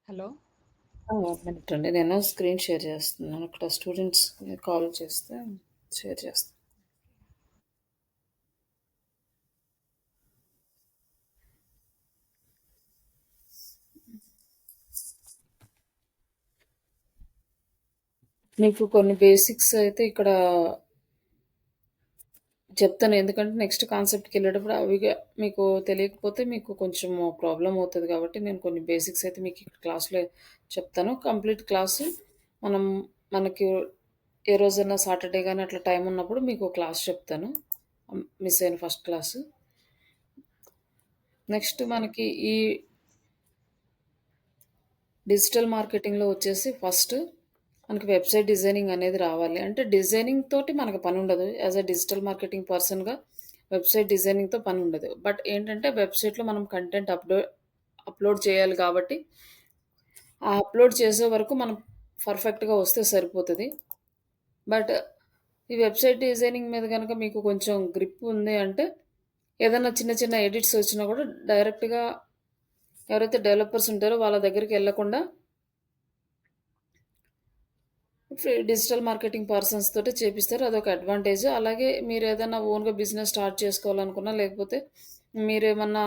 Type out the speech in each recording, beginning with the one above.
Hello. ఒక minute అండి. నేను స్క్రీన్ షేర్ చేస్తున్నాను. ఇక్కడ స్టూడెంట్స్ కాల్ చేస్తే షేర్ చేస్తాను. మీకు కొన్ని బేసిక్స్ అయితే ఇక్కడ చెప్తాను. ఎందుకంటే నెక్స్ట్ కాన్సెప్ట్‌కెళ్ళేటప్పుడు మీకు తెలియకపోతే మీకు కొంచెం ప్రాబ్లమ్ అవుతది కాబట్టి నేను కొన్ని బేసిక్స్ అయితే మీకు ఇక్కడ క్లాస్‌లో చెప్తాను. కంప్లీట్ క్లాసు మనం మనకి ఏ రోజైనా సాటర్‌డే గాని అట్లా టైం ఉన్నప్పుడు మీకు క్లాస్ చెప్తాను. మిస్ అయిన ఫస్ట్ క్లాసు. నెక్స్ట్ మనకి ఈ డిజిటల్ మార్కెటింగ్‌లో వచ్చేసి ఫస్ట్ మనకి వెబ్‌సైట్ డిజైనింగ్ అనేది రావాలి. అంటే డిజైనింగ్ తోటి మనకు పనుండదు. యాస్ ఎ డిజిటల్ మార్కెటింగ్ పర్సన్‌గా వెబ్‌సైట్ డిజైనింగ్‌తో పనుండదు. బట్ ఏంటంటే వెబ్‌సైట్‌లో మనం కంటెంట్ అప్‌లోడ్ చేయాలి కాబట్టి, ఆ అప్‌లోడ్ చేసే వరకు మనం పర్ఫెక్ట్‌గా వస్తే సరిపోతది. బట్ ఈ వెబ్‌సైట్ డిజైనింగ్ మీద గనక మీకు కొంచెం గ్రిప్ ఉంది అంటే, ఏదన్నా చిన్న చిన్న ఎడిట్స్ వచ్చినా కూడా డైరెక్ట్‌గా ఎవరైతే డెవలపర్స్ ఉంటారో వాళ్ళ దగ్గరికెళ్ళకుండా డిజిటల్ మార్కెటింగ్ పర్సన్స్ తోటి చేపిస్తారు. అదొక అడ్వాంటేజ్. అలాగే మీరేదన్నా ఓన్‌గా బిజినెస్ స్టార్ట్ చేసుకోవాలనుకున్నా, లేకపోతే మీరేమన్నా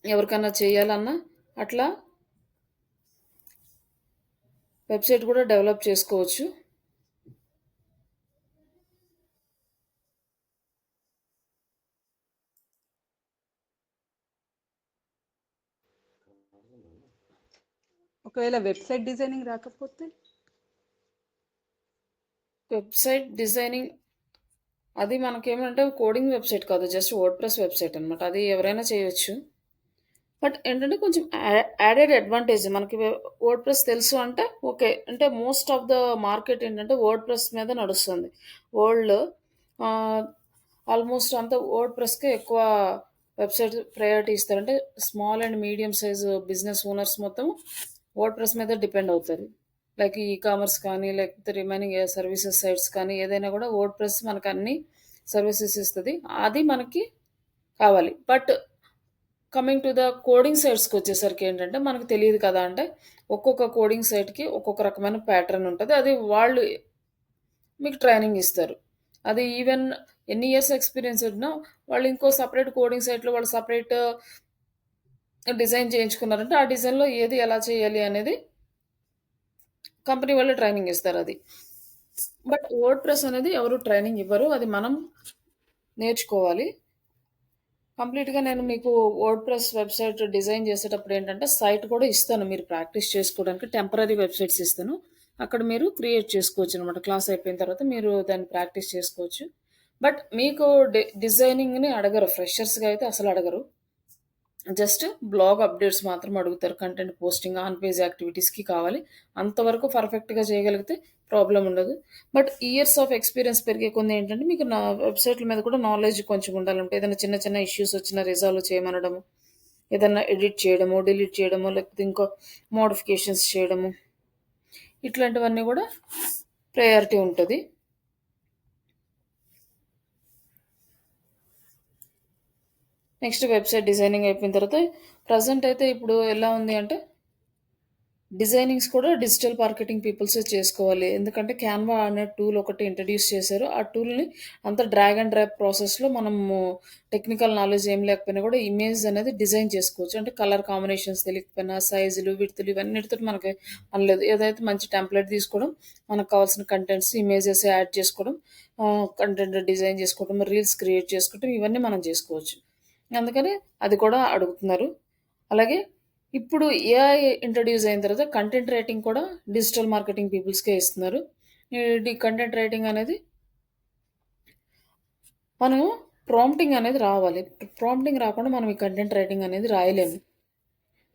ఎవరికన్నా చేయాలన్నా, అట్లా వెబ్‌సైట్ కూడా డెవలప్ చేసుకోవచ్చు. ఒకవేళ వెబ్సైట్ డిజైనింగ్ రాకపోతే వెబ్‌సైట్ డిజైనింగ్ అది మనకేమంటే కోడింగ్ వెబ్‌సైట్ కాదు. జస్ట్ వర్డ్‌ప్రెస్ వెబ్‌సైట్ అనమాట. అది ఎవరైనా చేయొచ్చు. బట్ ఏంటంటే కొంచెం యాడెడ్ అడ్వాంటేజ్ మనకి వర్డ్‌ప్రెస్ తెలుసు అంటే ఓకే. అంటే మోస్ట్ ఆఫ్ ద మార్కెట్ ఏంటంటే వర్డ్‌ప్రెస్ మీద నడుస్తుంది. వరల్డ్‌లో ఆహ్, ఆల్మోస్ట్ అంతా వర్డ్‌ప్రెస్‌కే ఎక్కువ వెబ్‌సైట్ ప్రయారిటీ ఇస్తారు. అంటే small and medium size business owners మొత్తం వర్డ్‌ప్రెస్ మీద డిపెండ్ అవుతారు. లైక్ ఈ కామర్స్ కానీ, లేకపోతే రిమైనింగ్ సర్వీసెస్ సైట్స్ కానీ ఏదైనా కూడా వర్డ్‌ప్రెస్ మనకన్ని సర్వీసెస్ ఇస్తది. అది మనకి కావాలి. But coming to the coding సైట్స్‌కొచ్చేసరికి ఏంటంటే, మనకు తెలీదు కదా! అంటే, ఒక్కొక్క కోడింగ్ సైట్‌కి ఒక్కొక్క రకమైన ప్యాటర్న్ ఉంటది. అది వాళ్ళు మీకు ట్రైనింగ్ ఇస్తారు. అది ఈవెన్ ఎన్ని ఇయర్స్ ఎక్స్‌పీరియన్స్ ఉన్నా, వాళ్ళు ఇంకో సెపరేట్ కోడింగ్ సైట్‌లో వాళ్ళు సెపరేట్ డిజైన్ చేయించుకున్నారంటే, ఆ డిజైన్‌లో ఏది ఎలా చేయాలి అనేది కంపెనీ వాళ్ళు ట్రైనింగ్ ఇస్తారది. బట్ వర్డ్ ప్రెస్ అనేది ఎవరు ట్రైనింగ్ ఇవ్వరు. అది మనం నేర్చుకోవాలి. కంప్లీట్‌గా నేను మీకు వర్డ్‌ప్రెస్ వెబ్‌సైట్ డిజైన్ చేసేటప్పుడు ఏంటంటే, సైట్ కూడా ఇస్తాను మీరు ప్రాక్టీస్ చేసుకోవడానికి. టెంపరరీ వెబ్‌సైట్స్ ఇస్తాను. అక్కడ మీరు క్రియేట్ చేసుకోవచ్చనమాట. క్లాస్ అయిపోయిన తర్వాత మీరు దాన్ని ప్రాక్టీస్ చేసుకోవచ్చు. బట్ మీకు డిజైనింగ్‌ని అడగరు. ఫ్రెషర్స్‌గా అయితే అసలు అడగరు. జస్ట్ బ్లాగ్ అప్డేట్స్ మాత్రం అడుగుతారు. కంటెంట్ పోస్టింగ్, ఆన్ పేజ్ యాక్టివిటీస్‌కి కావాలి. అంతవరకు పర్ఫెక్ట్‌గా చేయగలిగితే ప్రాబ్లమ్ ఉండదు. బట్ ఇయర్స్ ఆఫ్ ఎక్స్‌పీరియన్స్ పెరిగే కొద్దీ ఏంటంటే, మీకు నా వెబ్‌సైట్‌ల మీద కూడా నాలెడ్జ్ కొంచెం ఉండాలంటే, ఏదైనా చిన్న చిన్న ఇష్యూస్ వచ్చినా రిజాల్వ్ చేయమనడము, ఏదన్నా ఎడిట్ చేయడమో, డిలీట్ చేయడమో, లేకపోతే ఇంకో మోడిఫికేషన్స్ చేయడము, ఇట్లాంటివన్నీ కూడా ప్రయారిటీ ఉంటది. నెక్స్ట్ వెబ్‌సైట్ డిజైనింగ్ అయిపోయిన తర్వాత ప్రెజెంట్ అయితే ఇప్పుడు ఎలా ఉంది అంటే డిజైనింగ్స్ కూడా డిజిటల్ మార్కెటింగ్ పీపుల్సే చేసుకోవాలి. ఎందుకంటే క్యాన్వా అనే టూల్ ఒకటి ఇంట్రడ్యూస్ చేశారు. ఆ టూల్‌ని అంతా డ్రాగ్ అండ్ డ్రాప్ ప్రాసెస్‌లో మనము టెక్నికల్ నాలెడ్జ్ ఏం లేకపోయినా కూడా ఇమేజ్ అనేది డిజైన్ చేసుకోవచ్చు. అంటే కలర్ కాంబినేషన్స్ తెలియకపోయినా సైజులు, విడ్త్‌లు ఇవన్నిటితోటి మనకి పని లేదు. ఏదైతే మంచి టెంప్లెట్ తీసుకోవడం, మనకు కావాల్సిన కంటెంట్స్, ఇమేజెస్ యాడ్ చేసుకోవడం, కంటెంట్ డిజైన్ చేసుకోవడం, రీల్స్ క్రియేట్ చేసుకోవడం ఇవన్నీ మనం చేసుకోవచ్చు. అందుకని అది కూడా అడుగుతున్నారు. అలాగే ఇప్పుడు ఏఐ ఇంట్రొడ్యూస్ అయిన తర్వాత కంటెంట్ రైటింగ్ కూడా డిజిటల్ మార్కెటింగ్ పీపుల్స్‌కే ఇస్తున్నారు. కంటెంట్ రైటింగ్ అనేది మనము ప్రాంప్టింగ్ అనేది రావాలి. ప్రాంప్టింగ్ రాకుండా మనం ఈ కంటెంట్ రైటింగ్ అనేది రాయలేము.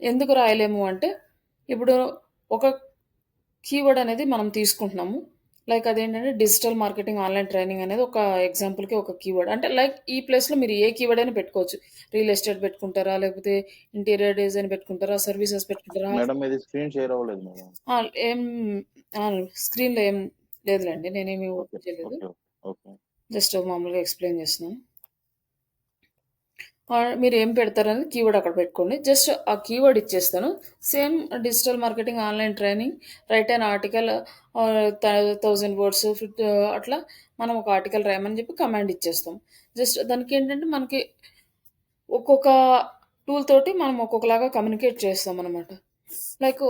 ఎందుకు రాయలేము అంటే, ఇప్పుడు ఒక కీవర్డ్ అనేది మనం తీసుకుంటున్నాము. లైక్ అదేంటంటే డిజిటల్ మార్కెటింగ్ ఆన్‌లైన్ ట్రైనింగ్ అనేది ఒక ఎగ్జాంపుల్‌కి ఒక కీవర్డ్. అంటే లైక్ ఈ ప్లేస్‌లో మీరు ఏ కీవర్డ్ అయినా పెట్టుకోవచ్చు. రియల్ ఎస్టేట్ పెట్టుకుంటారా? లేకపోతే ఇంటీరియర్ డిజైన్ పెట్టుకుంటారా? సర్వీసెస్ పెట్టుకుంటారా? మేడం ఇది స్క్రీన్ షేర్ అవ్వలేదు మేడం. ఆ! ఏం ఆ! స్క్రీన్‌లో ఏం లేదులెండి. నేనేమి ఓకే. ఓపెన్ చేయలేదు. ఓకే. ఓకే. జస్ట్ మామూలుగా ఎక్స్‌ప్లెయిన్ చేస్తున్నాను. మీరు ఏం పెడతారనేది కీవర్డ్ అక్కడ పెట్టుకోండి. జస్ట్ ఆ కీవర్డ్ ఇచ్చేస్తాను. Same digital marketing online training, write an article 1000 words అట్లా మనం ఒక ఆర్టికల్ రాయమని చెప్పి కమాండ్ ఇచ్చేస్తాం. జస్ట్ దానికి ఏంటంటే మనకి ఒక్కొక్క టూల్ తోటి మనం ఒక్కొక్కలాగా కమ్యూనికేట్ చేస్తాం అనమాట. లైక్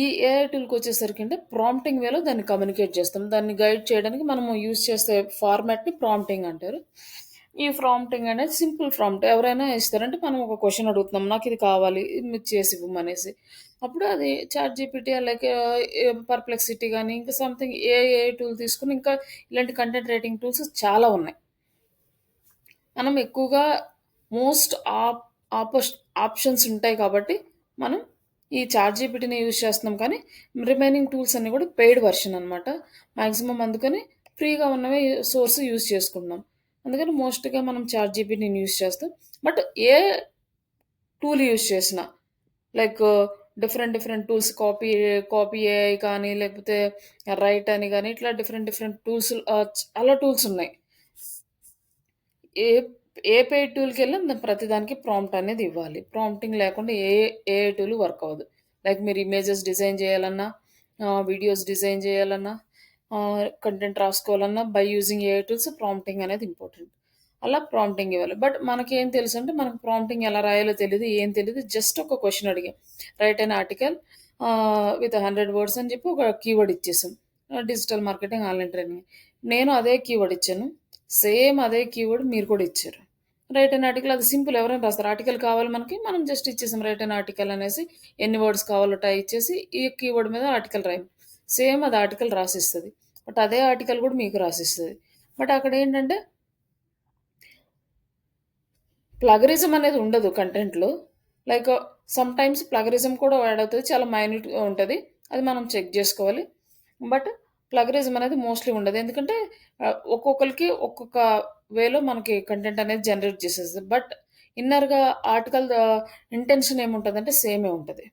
ఈ ఏఐ టూల్కి వచ్చేసరికి అంటే ప్రాంప్టింగ్ వేలో దాన్ని కమ్యూనికేట్ చేస్తాం. దాన్ని గైడ్ చేయడానికి మనము యూజ్ చేసే ఫార్మాట్ని ప్రాంప్టింగ్ అంటారు. ఈ ప్రాంప్టింగ్ అనేది సింపుల్ ప్రాంప్ట్ ఎవరైనా ఇస్తారంటే మనం ఒక క్వశ్చన్ అడుగుతున్నాం, నాకు ఇది కావాలి, ఇది మీరు చేసి ఇవ్వమనేసి. అప్పుడు అది చాట్ జీపీటీ లైక్ పర్ప్లెక్సిటీ కానీ ఇంకా సంథింగ్ ఏ టూల్ తీసుకుని ఇంకా ఇలాంటి కంటెంట్ రైటింగ్ టూల్స్ చాలా ఉన్నాయి. మనం ఎక్కువగా మోస్ట్ ఆప్షన్స్ ఉంటాయి కాబట్టి మనం ఈ చాట్ జీపీటీని యూజ్ చేస్తున్నాం, కానీ రిమైనింగ్ టూల్స్ అన్నీ కూడా పెయిడ్ వర్షన్ అనమాట. మ్యాక్సిమం అందుకని ఫ్రీగా ఉన్నవి సోర్స్ యూజ్ చేసుకుంటున్నాం. అందుకని మోస్ట్గా మనం చాట్ జీపీటీని యూజ్ చేస్తాం. బట్ ఏ టూల్ యూజ్ చేసినా like different tools copy AI కానీ లేకపోతే రైట్ అని కానీ ఇట్లా డిఫరెంట్ టూల్స్ చాలా టూల్స్ ఉన్నాయి. ఏ ఏ పెయిడ్ టూల్కి వెళ్ళినా ప్రతిదానికి ప్రాంప్ట్ అనేది ఇవ్వాలి. ప్రాంప్టింగ్ లేకుండా ఏ టూల్ వర్క్ అవ్వదు. లైక్ మీరు ఇమేజెస్ డిజైన్ చేయాలన్నా, వీడియోస్ డిజైన్ చేయాలన్నా, కంటెంట్ రాసుకోవాలన్నా బై యూజింగ్ ఏ టూల్స్ ప్రాంప్టింగ్ అనేది ఇంపార్టెంట్. అలా ప్రాంప్టింగ్ ఇవ్వాలి. బట్ మనకేం తెలుసు అంటే మనకు ప్రాంప్టింగ్ ఎలా రాయాలో తెలియదు, ఏం తెలియదు. జస్ట్ ఒక క్వశ్చన్ అడిగాం, write an article with 100 words అని చెప్పి ఒక కీవర్డ్ ఇచ్చేసాం, డిజిటల్ మార్కెటింగ్ ఆన్లైన్ ట్రైనింగ్. నేను అదే కీవర్డ్ ఇచ్చాను, సేమ్ అదే కీవర్డ్ మీరు కూడా ఇచ్చారు. రైట్ అన్ ఆర్టికల్ అది సింపుల్, ఎవరైనా రాస్తారు. ఆర్టికల్ కావాలి మనకి, మనం జస్ట్ ఇచ్చేసాం రైట్ అన్ ఆర్టికల్ అనేసి, ఎన్ని వర్డ్స్ కావాలో ఇచ్చేసి ఈ కీవర్డ్ మీద ఆర్టికల్ రాయం. సేమ్ అది ఆర్టికల్ రాసిస్తుంది. బట్ అదే ఆర్టికల్ కూడా మీకు రాసిస్తుంది. బట్ అక్కడ ఏంటంటే ప్లగరిజం అనేది ఉండదు కంటెంట్లో. లైక్ సమ్ టైమ్స్ ప్లగరిజం కూడా యాడ్ అవుతుంది, చాలా మైన్యూట్గా ఉంటుంది, అది మనం చెక్ చేసుకోవాలి. బట్ ప్లగరిజం అనేది మోస్ట్లీ ఉండదు, ఎందుకంటే ఒక్కొక్కరికి ఒక్కొక్క వేలో మనకి కంటెంట్ అనేది జనరేట్ చేసేస్తుంది. బట్ ఇన్నర్గా ఆర్టికల్ ఇంటెన్షన్ ఏముంటుంది అంటే సేమే ఉంటుంది.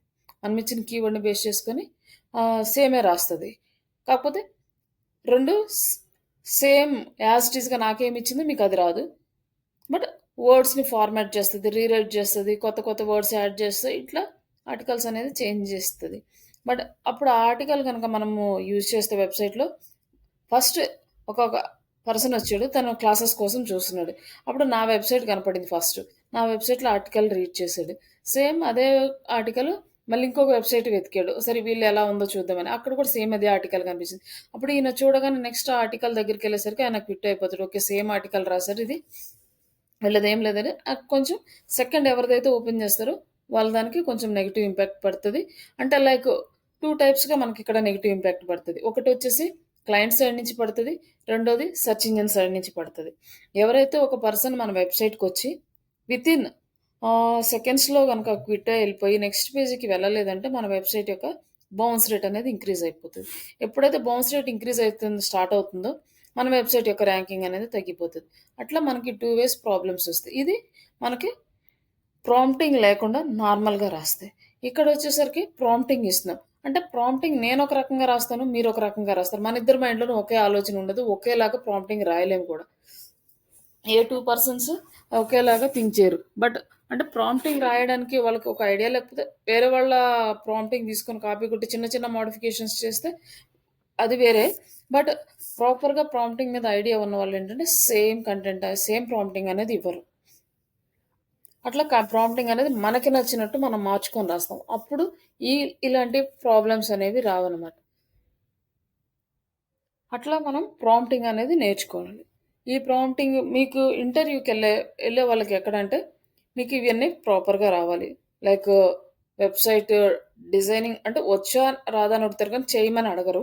మనం ఇచ్చిన కీవర్డ్ని బేస్ చేసుకొని సేమే రాస్తుంది. కాకపోతే రెండు సేమ్ యాజ్ ఇట్ ఈస్గా నాకేమి ఇచ్చిందో మీకు అది రాదు. బట్ వర్డ్స్ని ఫార్మాట్ చేస్తుంది, రీరైట్ చేస్తుంది, కొత్త వర్డ్స్ యాడ్ చేస్తుంది, ఇట్లా ఆర్టికల్స్ అనేది చేంజ్ చేస్తుంది. బట్ అప్పుడు ఆ ఆర్టికల్ కనుక మనము యూజ్ చేస్తే వెబ్సైట్లో ఫస్ట్ ఒక పర్సన్ వచ్చాడు, తను క్లాసెస్ కోసం చూస్తున్నాడు. అప్పుడు నా వెబ్సైట్ కనపడింది ఫస్ట్, నా వెబ్సైట్లో ఆర్టికల్ రీడ్ చేశాడు. సేమ్ అదే ఆర్టికల్ మళ్ళీ ఇంకొక వెబ్సైట్ వెతికాడు, సరే వీళ్ళు ఎలా ఉందో చూద్దామని, అక్కడ కూడా సేమ్ అదే ఆర్టికల్ కనిపించింది. అప్పుడు ఈయన చూడగానే నెక్స్ట్ ఆర్టికల్ దగ్గరికి వెళ్ళేసరికి ఆయన క్విట్ అయిపోతాడు. ఓకే సేమ్ ఆర్టికల్ రాశారు, ఇది వీళ్ళదేం లేదని కొంచెం సెకండ్ ఎవరిదైతే ఓపెన్ చేస్తారో వాళ్ళ దానికి కొంచెం నెగిటివ్ ఇంపాక్ట్ పడుతుంది. అంటే లైక్ 2 టైప్స్గా మనకి ఇక్కడ నెగిటివ్ ఇంపాక్ట్ పడుతుంది. ఒకటి వచ్చేసి క్లయింట్ సైడ్ నుంచి పడుతుంది, రెండోది సెర్చ్ ఇంజిన్ సైడ్ నుంచి పడుతుంది. ఎవరైతే ఒక పర్సన్ మన వెబ్సైట్కి వచ్చి వితిన్ సెకండ్స్లో కనుక క్విట్ వెళ్ళిపోయి నెక్స్ట్ పేజీకి వెళ్ళలేదంటే మన వెబ్సైట్ యొక్క బౌన్స్ రేట్ అనేది ఇంక్రీజ్ అయిపోతుంది. ఎప్పుడైతే బౌన్స్ రేట్ ఇంక్రీజ్ స్టార్ట్ అవుతుందో మన వెబ్సైట్ యొక్క ర్యాంకింగ్ అనేది తగ్గిపోతుంది. అట్లా మనకి 2 వేస్ ప్రాబ్లమ్స్ వస్తాయి. ఇది మనకి ప్రాంప్టింగ్ లేకుండా నార్మల్గా రాస్తే. ఇక్కడ వచ్చేసరికి ప్రాంప్టింగ్ ఇస్తున్నాం. అంటే ప్రాంప్టింగ్ నేను ఒక రకంగా రాస్తాను, మీరు ఒక రకంగా రాస్తారు. మన ఇద్దరి మైండ్లోనూ ఒకే ఆలోచన ఉండదు, ఒకేలాగా ప్రాంప్టింగ్ రాయలేము కూడా. ఏ 2 పర్సన్స్ ఒకేలాగా థింక్ చేయరు. బట్ అంటే ప్రాంప్టింగ్ రాయడానికి వాళ్ళకి ఒక ఐడియా లేకపోతే వేరే వాళ్ళ ప్రాంప్టింగ్ తీసుకొని కాపీ కొట్టి చిన్న మోడిఫికేషన్స్ చేస్తే అది వేరే. బట్ ప్రాపర్గా ప్రాంప్టింగ్ మీద ఐడియా ఉన్న వాళ్ళు ఏంటంటే సేమ్ కంటెంట్ సేమ్ ప్రాంప్టింగ్ అనేది ఇవ్వరు. అట్లా ప్రాంప్టింగ్ అనేది మనకి నచ్చినట్టు మనం మార్చుకొని రాస్తాం. అప్పుడు ఇలాంటి ప్రాబ్లమ్స్ అనేవి రావన్నమాట. అట్లా మనం ప్రాంప్టింగ్ అనేది నేర్చుకోవాలి. ఈ ప్రాంప్టింగ్ మీకు ఇంటర్వ్యూకి వెళ్ళే వాళ్ళకి ఎక్కడంటే మీకు ఇవన్నీ ప్రాపర్గా రావాలి. లైక్ వెబ్సైట్ డిజైనింగ్ అంటే వచ్చా రాదా అని అడుగుతారు, కానీ చేయమని అడగరు.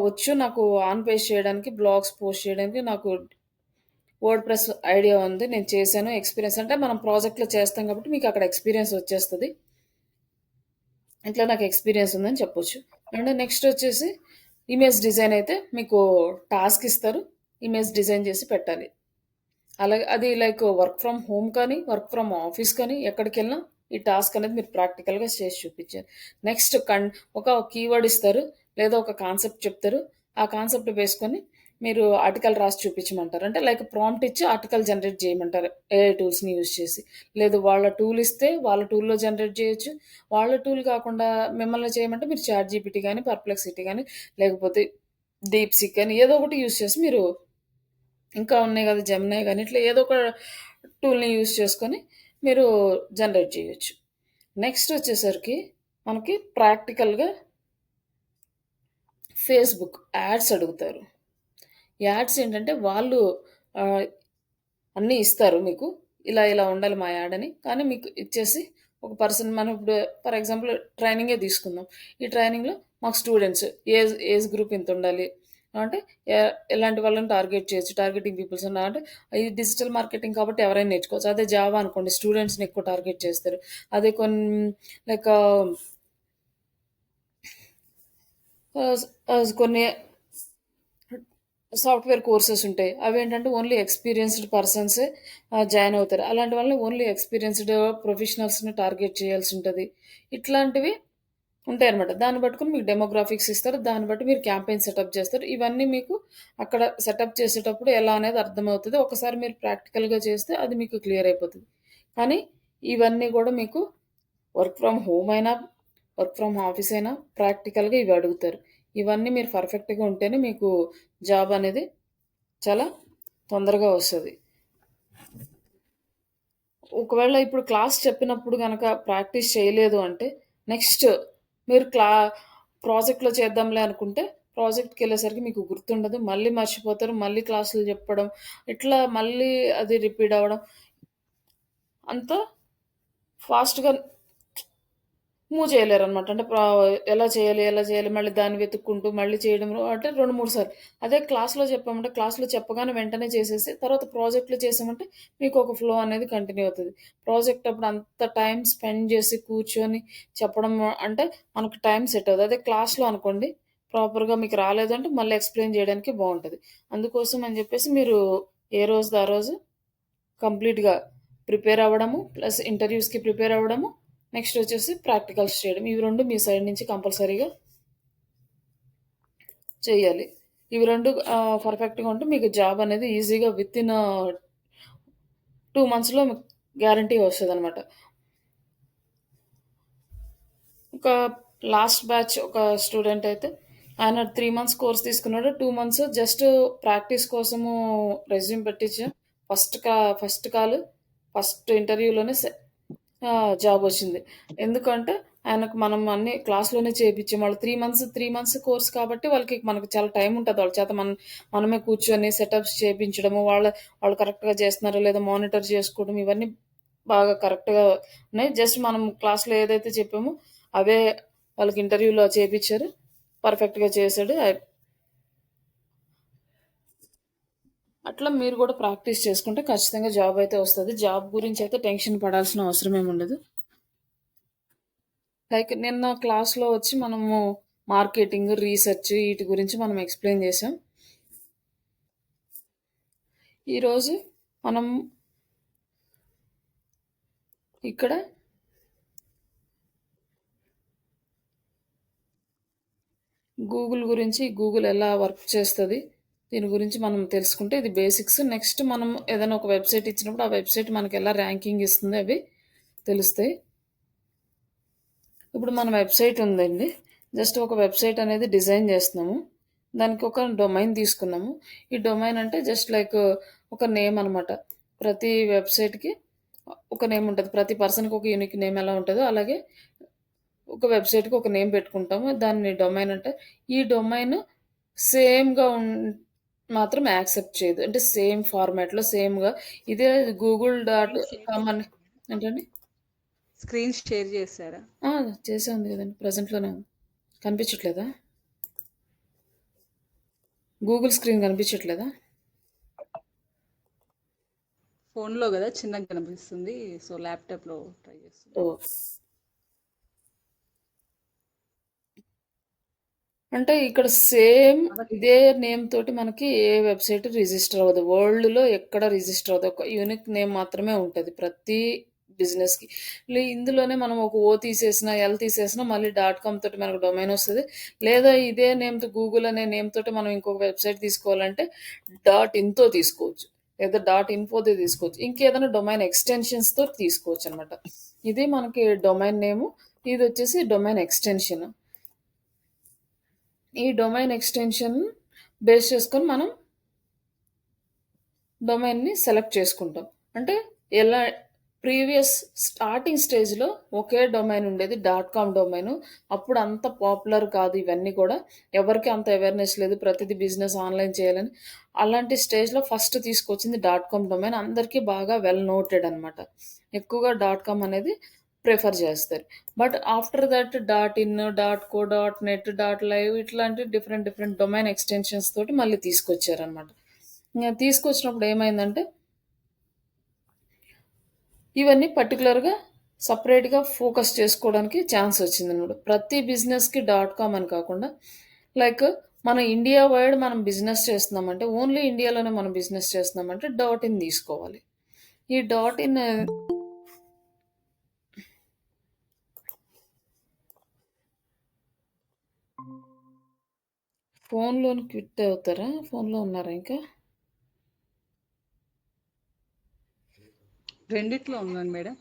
వచ్చు, నాకు ఆన్ పేజ్ చేయడానికి, బ్లాగ్స్ పోస్ట్ చేయడానికి నాకు వర్డ్ ప్రెస్ ఐడియా ఉంది, నేను చేశాను, ఎక్స్పీరియన్స్ అంటే మనం ప్రాజెక్ట్లో చేస్తాం కాబట్టి మీకు అక్కడ ఎక్స్పీరియన్స్ వచ్చేస్తుంది. ఇట్లా నాకు ఎక్స్పీరియన్స్ ఉందని చెప్పొచ్చు. అండ్ నెక్స్ట్ వచ్చేసి ఇమేజ్ డిజైన్ అయితే మీకు టాస్క్ ఇస్తారు, ఇమేజ్ డిజైన్ చేసి పెట్టాలి. అలాగే అది లైక్ వర్క్ ఫ్రమ్ హోమ్ కానీ వర్క్ ఫ్రమ్ ఆఫీస్ కానీ ఎక్కడికి వెళ్ళినా ఈ టాస్క్ అనేది మీరు ప్రాక్టికల్గా చేసి చూపించారు. నెక్స్ట్ ఒక కీవర్డ్ ఇస్తారు లేదా ఒక కాన్సెప్ట్ చెప్తారు, ఆ కాన్సెప్ట్ వేసుకొని మీరు ఆర్టికల్ రాసి చూపించమంటారు. అంటే లైక్ ప్రాంప్ట్ ఇచ్చి ఆర్టికల్ జనరేట్ చేయమంటారు ఏఐ టూల్స్‌ని యూజ్ చేసి. లేదు వాళ్ళ టూల్ ఇస్తే వాళ్ళ టూల్‌లో జనరేట్ చేయొచ్చు. వాళ్ళ టూల్ కాకుండా మిమ్మల్ని చేయమంటే మీరు చాట్‌జీపీటీ గాని, పర్‌ప్లెక్సిటీ గాని లేకపోతే డీప్‌సీక్ అని ఏదో ఒకటి యూజ్ చేసి మీరు ఇంకా ఉన్నాయి కదా! జెమినీ గాని ఇట్లా ఏదో ఒక టూల్‌ని యూజ్ చేసుకొని మీరు జనరేట్ చేయొచ్చు. నెక్స్ట్ వచ్చేసరికి మనకి ప్రాక్టికల్‌గా ఫేస్‌బుక్ యాడ్స్ అడుగుతారు. యాడ్స్ ఏంటంటే వాళ్ళు ఆహ్, అన్నీ ఇస్తారు మీకు. ఇలా ఇలా ఉండాలి మా యాడ్ అని. కానీ మీకు ఇచ్చేసి ఒక పర్సన్ మనం ఇప్పుడు ఫర్ ఎగ్జాంపుల్ ట్రైనింగే తీసుకుందాం. ఈ ట్రైనింగ్‌లో మాకు స్టూడెంట్స్ ఏజ్ ఏజ్ గ్రూప్ ఇంతుండాలి. అంటే ఎలాంటి వాళ్ళని టార్గెట్ చేయొచ్చు. టార్గెటింగ్ పీపుల్స్ అంటే ఈ డిజిటల్ మార్కెటింగ్ కాబట్టి ఎవరైనా నేర్చుకోవచ్చు. అదే జావా అనుకోండి స్టూడెంట్స్‌ని ఎక్కువ టార్గెట్ చేస్తారు. అదే లైక్ కొన్ని సాఫ్ట్‌వేర్ కోర్సెస్ ఉంటాయి. అవేంటంటే ఓన్లీ ఎక్స్‌పీరియన్స్‌డ్ పర్సన్సే జాయిన్ అవుతారు. అలాంటి వాళ్ళని ఓన్లీ ఎక్స్‌పీరియన్స్‌డ్ ప్రొఫెషనల్స్‌ని టార్గెట్ చేయాల్సుంటది. ఇట్లాంటివి ఉంటాయన్నమాట. దాన్ని పట్టుకొని మీకు డెమోగ్రాఫిక్స్ ఇస్తారు. దాన్ని బట్టి మీరు క్యాంపెయిన్ సెటప్ చేస్తారు. ఇవన్నీ మీకు అక్కడ సెటప్ చేసేటప్పుడు ఎలా అనేది అర్థమవుతది. ఒకసారి మీరు ప్రాక్టికల్‌గా చేస్తే అది మీకు క్లియర్ అయిపోతది. కానీ ఇవన్నీ గూడా మీకు వర్క్ ఫ్రమ్ హోమ్ అయినా, వర్క్ ఫ్రమ్ ఆఫీస్ అయినా ప్రాక్టికల్‌గా ఇవి అడుగుతారు. ఇవన్నీ మీరు పర్ఫెక్ట్‌గా ఉంటేనే మీకు జాబ్ అనేది చాలా తొందరగా వస్తది. ఒకవేళ ఇప్పుడు క్లాస్ చెప్పినప్పుడు గనక ప్రాక్టీస్ చేయలేదు అంటే, నెక్స్ట్ మీరు ప్రాజెక్ట్‌లో చేద్దాంలే అనుకుంటే, ప్రాజెక్ట్‌కెళ్ళేసరికి మీకు గుర్తుండదు. మళ్ళీ మర్చిపోతారు. మళ్ళీ క్లాసులు చెప్పడం, ఇట్లా మళ్ళీ అది రిపీట్ అవ్వడం. అంతా ఫాస్ట్‌గా మూవ్ చేయలేరనమాట. అంటే ఎలా చేయాలి? ఎలా చేయాలి? మళ్ళీ దాన్ని వెతుక్కుంటూ మళ్ళీ చేయడం అంటే 2, 3 సార్లు. అదే క్లాస్‌లో చెప్పామంటే క్లాస్‌లో చెప్పగానే వెంటనే చేసేసి తర్వాత ప్రాజెక్ట్‌లో చేసామంటే మీకు ఒక ఫ్లో అనేది కంటిన్యూ అవుతది. ప్రాజెక్ట్ అప్పుడు అంత టైం స్పెండ్ చేసి కూర్చొని చెప్పడం అంటే మనకు టైం సెట్ అవ్వదు. అదే క్లాస్‌లో అనుకోండి ప్రాపర్‌గా మీకు రాలేదంటే మళ్ళీ ఎక్స్‌ప్లెయిన్ చేయడానికి బావుంటది. అందుకోసం అని చెప్పేసి మీరు ఏ రోజుది ఆ రోజు కంప్లీట్‌గా ప్రిపేర్ అవ్వడము, ప్లస్ ఇంటర్‌వ్యూస్‌కి ప్రిపేర్ అవ్వడము, నెక్స్ట్ వచ్చేసి ప్రాక్టికల్స్ చేయడం. ఇవి 2 మీ సైడ్ నుంచి కంపల్సరీగా చేయాలి. ఇవి 2 పర్ఫెక్ట్‌గా ఉంటే మీకు జాబ్ అనేది ఈజీగా వితిన్ 2 మంత్స్‌లో మీకు గ్యారంటీ వస్తదనమాట. ఒక లాస్ట్ బ్యాచ్ ఒక స్టూడెంట్ అయితే ఆయన 3 మంత్స్ కోర్స్ తీసుకున్నాడు. 2 మంత్స్ జస్ట్ ప్రాక్టీస్ కోసము రెజ్యూమ్ పెట్టించాం. ఫస్ట్ కాల్ ఫస్ట్ ఇంటర్వ్యూలోనే జాబ్ వచ్చింది. ఎందుకంటే ఆయనకు మనం అన్ని క్లాస్‌లోనే చేపిచ్చాం. వాళ్ళు 3 మంత్స్ కోర్స్ కాబట్టి మనకు చాలా టైం ఉంటది. వాళ్ళ చేత మనమే కూర్చొని సెటప్స్ చేపించడము, వాళ్ళు కరెక్ట్‌గా చేస్తున్నారో లేదో మానిటర్ చేసుకోవడం ఇవన్నీ బాగా కరెక్ట్‌గా ఉన్నాయి. జస్ట్ మనం క్లాస్‌లో ఏదైతే చెప్పామో అవే వాళ్ళకి ఇంటర్వ్యూలో చేపిచ్చారు. పర్ఫెక్ట్‌గా చేసాడు. అట్లా మీరు కూడా ప్రాక్టీస్ చేసుకుంటే ఖచ్చితంగా జాబ్ అయితే వస్తది. జాబ్ గురించి అయితే టెన్షన్ పడాల్సిన అవసరం ఏముండదు. లైక్ నిన్న క్లాస్‌లో వచ్చి మనము మార్కెటింగ్, రీసెర్చ్ ఈటి గురించి మనం ఎక్స్‌ప్లెయిన్ చేసాం. ఈరోజు మనం ఇక్కడ గూగుల్ ఎలా వర్క్ చేస్తది, దీని గురించి మనం తెలుసుకుంటే ఇది బేసిక్స్. నెక్స్ట్ మనం ఏదైనా ఒక వెబ్‌సైట్ ఇచ్చినప్పుడు ఆ వెబ్‌సైట్ మనకెలా ర్యాంకింగ్ ఇస్తుంది అవి తెలుస్తాయి. ఇప్పుడు మన వెబ్‌సైట్ ఉందండి. జస్ట్ ఒక వెబ్‌సైట్ అనేది డిజైన్ చేస్తున్నాము. దానికి ఒక డొమైన్ తీసుకున్నాము. ఈ డొమైన్ అంటే జస్ట్ లైక్ ఒక నేమ్ అనమాట. ప్రతి వెబ్‌సైట్‌కి ఒక నేమ్ ఉంటది. ప్రతి పర్సన్‌కి ఒక యూనిక్ నేమ్ ఎలా ఉంటదో అలాగే ఒక వెబ్‌సైట్‌కి ఒక నేమ్ పెట్టుకుంటాము. దాన్ని డొమైన్ అంటారు. ఈ డొమైన్ సేమ్‌గా మాత్రం యాక్సెప్ట్ చేయదు. అంటే సేమ్ ఫార్మాట్‌లో సేమ్‌గా ఇదే Google dot screen share com అని చేశారా? ఏంటండి? స్క్రీన్ షేర్ చేశారా? ఆ! చేసే ఉంది కదండీ. ప్రెజెంట్‌లోనే ఉంది. కనిపించట్లేదా? గూగుల్ స్క్రీన్ కనిపించట్లేదా? ఫోన్‌లో కదా చిన్నగా కనిపిస్తుంది. సో ల్యాప్‌టాప్‌లో ట్రై చేస్తున్నా. ఓహ్! అంటే ఇక్కడ సేమ్ కాబట్టి ఇదే నేమ్ తోటి మనకి ఏ వెబ్‌సైట్ రిజిస్టర్ అవ్వదు. వరల్డ్‌లో ఎక్కడ రిజిస్టర్ అవ్వదు. ఒక యూనిక్ నేమ్ మాత్రమే ఉంటది. ప్రతి బిజినెస్కి. ఇందులోనే మనం ఒక ఓ తీసేసినా ఎల్ తీసేసినా మళ్ళీ డాట్ కామ్ తోటి మనకు డొమైన్ వస్తుంది. లేదా ఇదే నేమ్తో గూగుల్ అనే నేమ్ తోటి మనం ఇంకొక వెబ్సైట్ తీసుకోవాలంటే డాట్ ఇన్తో తీసుకోవచ్చు, లేదా డాట్ ఇన్ఫోతో తీసుకోవచ్చు, ఇంకేదైనా డొమైన్ ఎక్స్టెన్షన్స్తో తీసుకోవచ్చు అనమాట. ఇది మనకి డొమైన్ నేము, ఇది వచ్చేసి డొమైన్ ఎక్స్టెన్షన్. ఈ డొమైన్ ఎక్స్టెన్షన్ బేస్ చేసుకొని మనం డొమైన్ని సెలెక్ట్ చేసుకుంటాం. అంటే ఎలా ప్రీవియస్ స్టార్టింగ్ స్టేజ్లో ఒకే డొమైన్ ఉండేది, డాట్ కామ్ డొమైన్. అప్పుడు అంత పాపులర్ కాదు ఇవన్నీ కూడా, ఎవరికి అంత అవేర్నెస్ లేదు, ప్రతిదీ బిజినెస్ ఆన్లైన్ చేయాలని. అలాంటి స్టేజ్లో ఫస్ట్ తీసుకొచ్చింది డాట్ కామ్ డొమైన్. అందరికీ బాగా వెల్ నోటెడ్ అనమాట, ఎక్కువగా డాట్ కామ్ అనేది ప్రిఫర్ చేస్తారు. But after that dot in, dot co, dot net, dot live ఇట్లాంటి డిఫరెంట్ డిఫరెంట్ డొమైన్ ఎక్స్టెన్షన్స్ తోటి మళ్ళీ తీసుకొచ్చారనమాట. తీసుకొచ్చినప్పుడు ఏమైందంటే ఇవన్నీ పర్టికులర్గా సపరేట్గా ఫోకస్ చేసుకోవడానికి ఛాన్స్ వచ్చిందనమాట. ప్రతి బిజినెస్కి డాట్ కామ్ అని కాకుండా, లైక్ మన ఇండియా వైడ్ మనం బిజినెస్ చేస్తున్నామంటే, ఓన్లీ ఇండియాలోనే మనం బిజినెస్ చేస్తున్నామంటే డాట్ ఇన్ తీసుకోవాలి. ఈ డాట్ ఇన్ ఫోన్లో క్విట్ అవుతారా? ఫోన్లో ఉన్నారా ఇంకా? రెండిట్లో ఉన్నాను మేడం.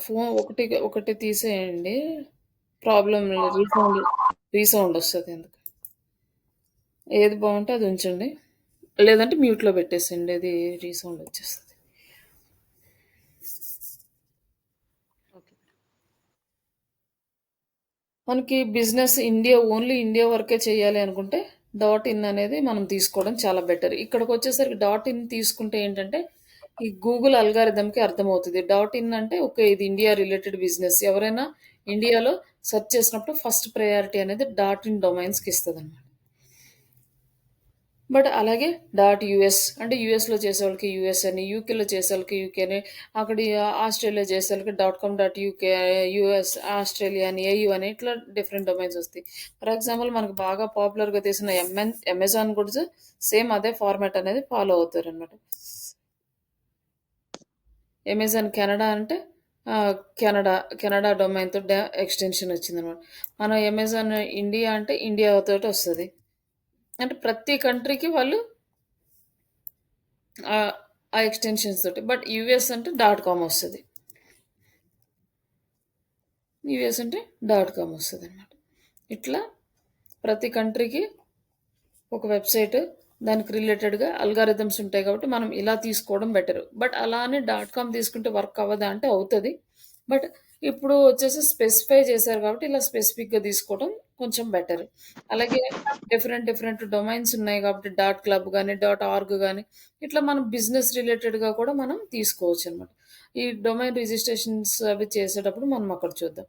ఫోన్ ఒకటి ఒకటి తీసేయండి, ప్రాబ్లం లేదు. రీసౌండ్ వస్తుంది ఎందుకు. ఏది బాగుంటే అది ఉంచండి, లేదంటే మ్యూట్లో పెట్టేసండి, అది రీసౌండ్ వచ్చేస్తుంది. ఓకే. మనకి బిజినెస్ ఓన్లీ ఇండియా వరకే చేయాలి అనుకుంటే డాట్ ఇన్ అనేది మనం తీసుకోవడం చాలా బెటర్. ఇక్కడికి వచ్చేసరికి డాట్ ఇన్ తీసుకుంటే ఏంటంటే ఈ గూగుల్ అల్గారిథంకి అర్థమవుతుంది. డాట్ ఇన్ అంటే ఓకే, ఇది ఇండియా రిలేటెడ్ బిజినెస్. ఎవరైనా ఇండియాలో సెర్చ్ చేసినప్పుడు ఫస్ట్ ప్రయారిటీ అనేది డాట్ ఇన్ డొమైన్స్కి ఇస్తుంది అనమాట. బట్ అలాగే డాట్ యూఎస్ అంటే యూఎస్లో చేసే వాళ్ళకి యూఎస్ అని, యూకేలో చేసే వాళ్ళకి యూకే అని, అక్కడ ఆస్ట్రేలియా చేసే వాళ్ళకి .com.uk, యూఎస్ ఆస్ట్రేలియా అని, ఏయు అని, ఇట్లా డిఫరెంట్ డొమైన్స్ వస్తాయి. ఫర్ ఎగ్జాంపుల్ మనకు బాగా పాపులర్గా తీసిన అమెజాన్ కూడా సేమ్ అదే ఫార్మాట్ అనేది ఫాలో అవుతారు అనమాట. అమెజాన్ కెనడా అంటే కెనడా డొమైన్తో ఎక్స్టెన్షన్ వచ్చిందనమాట. మన అమెజాన్ ఇండియా అంటే ఇండియా తోటి వస్తుంది. అంటే ప్రతి కంట్రీకి వాళ్ళు ఆ ఎక్స్టెన్షన్స్ తోటి. బట్ యూఎస్ అంటే .com వస్తుంది, యూఎస్ అంటే .com వస్తుంది అనమాట. ఇట్లా ప్రతి కంట్రీకి ఒక వెబ్సైట్, దానికి రిలేటెడ్గా అల్గారిథమ్స్ ఉంటాయి కాబట్టి మనం ఇలా తీసుకోవడం బెటర్. బట్ అలా అని .com తీసుకుంటే వర్క్ అవ్వదా అంటే అవుతుంది. బట్ ఇప్పుడు వచ్చేసి స్పెసిఫై చేశారు కాబట్టి ఇలా స్పెసిఫిక్గా తీసుకోవడం కొంచెం బెటర్. అలాగే డిఫరెంట్ డిఫరెంట్ డొమైన్స్ ఉన్నాయి కాబట్టి .club కానీ .org కానీ ఇట్లా మనం బిజినెస్ రిలేటెడ్గా కూడా మనం తీసుకోవచ్చు అనమాట. ఈ డొమైన్ రిజిస్ట్రేషన్స్ అవి చేసేటప్పుడు మనం అక్కడ చూద్దాం.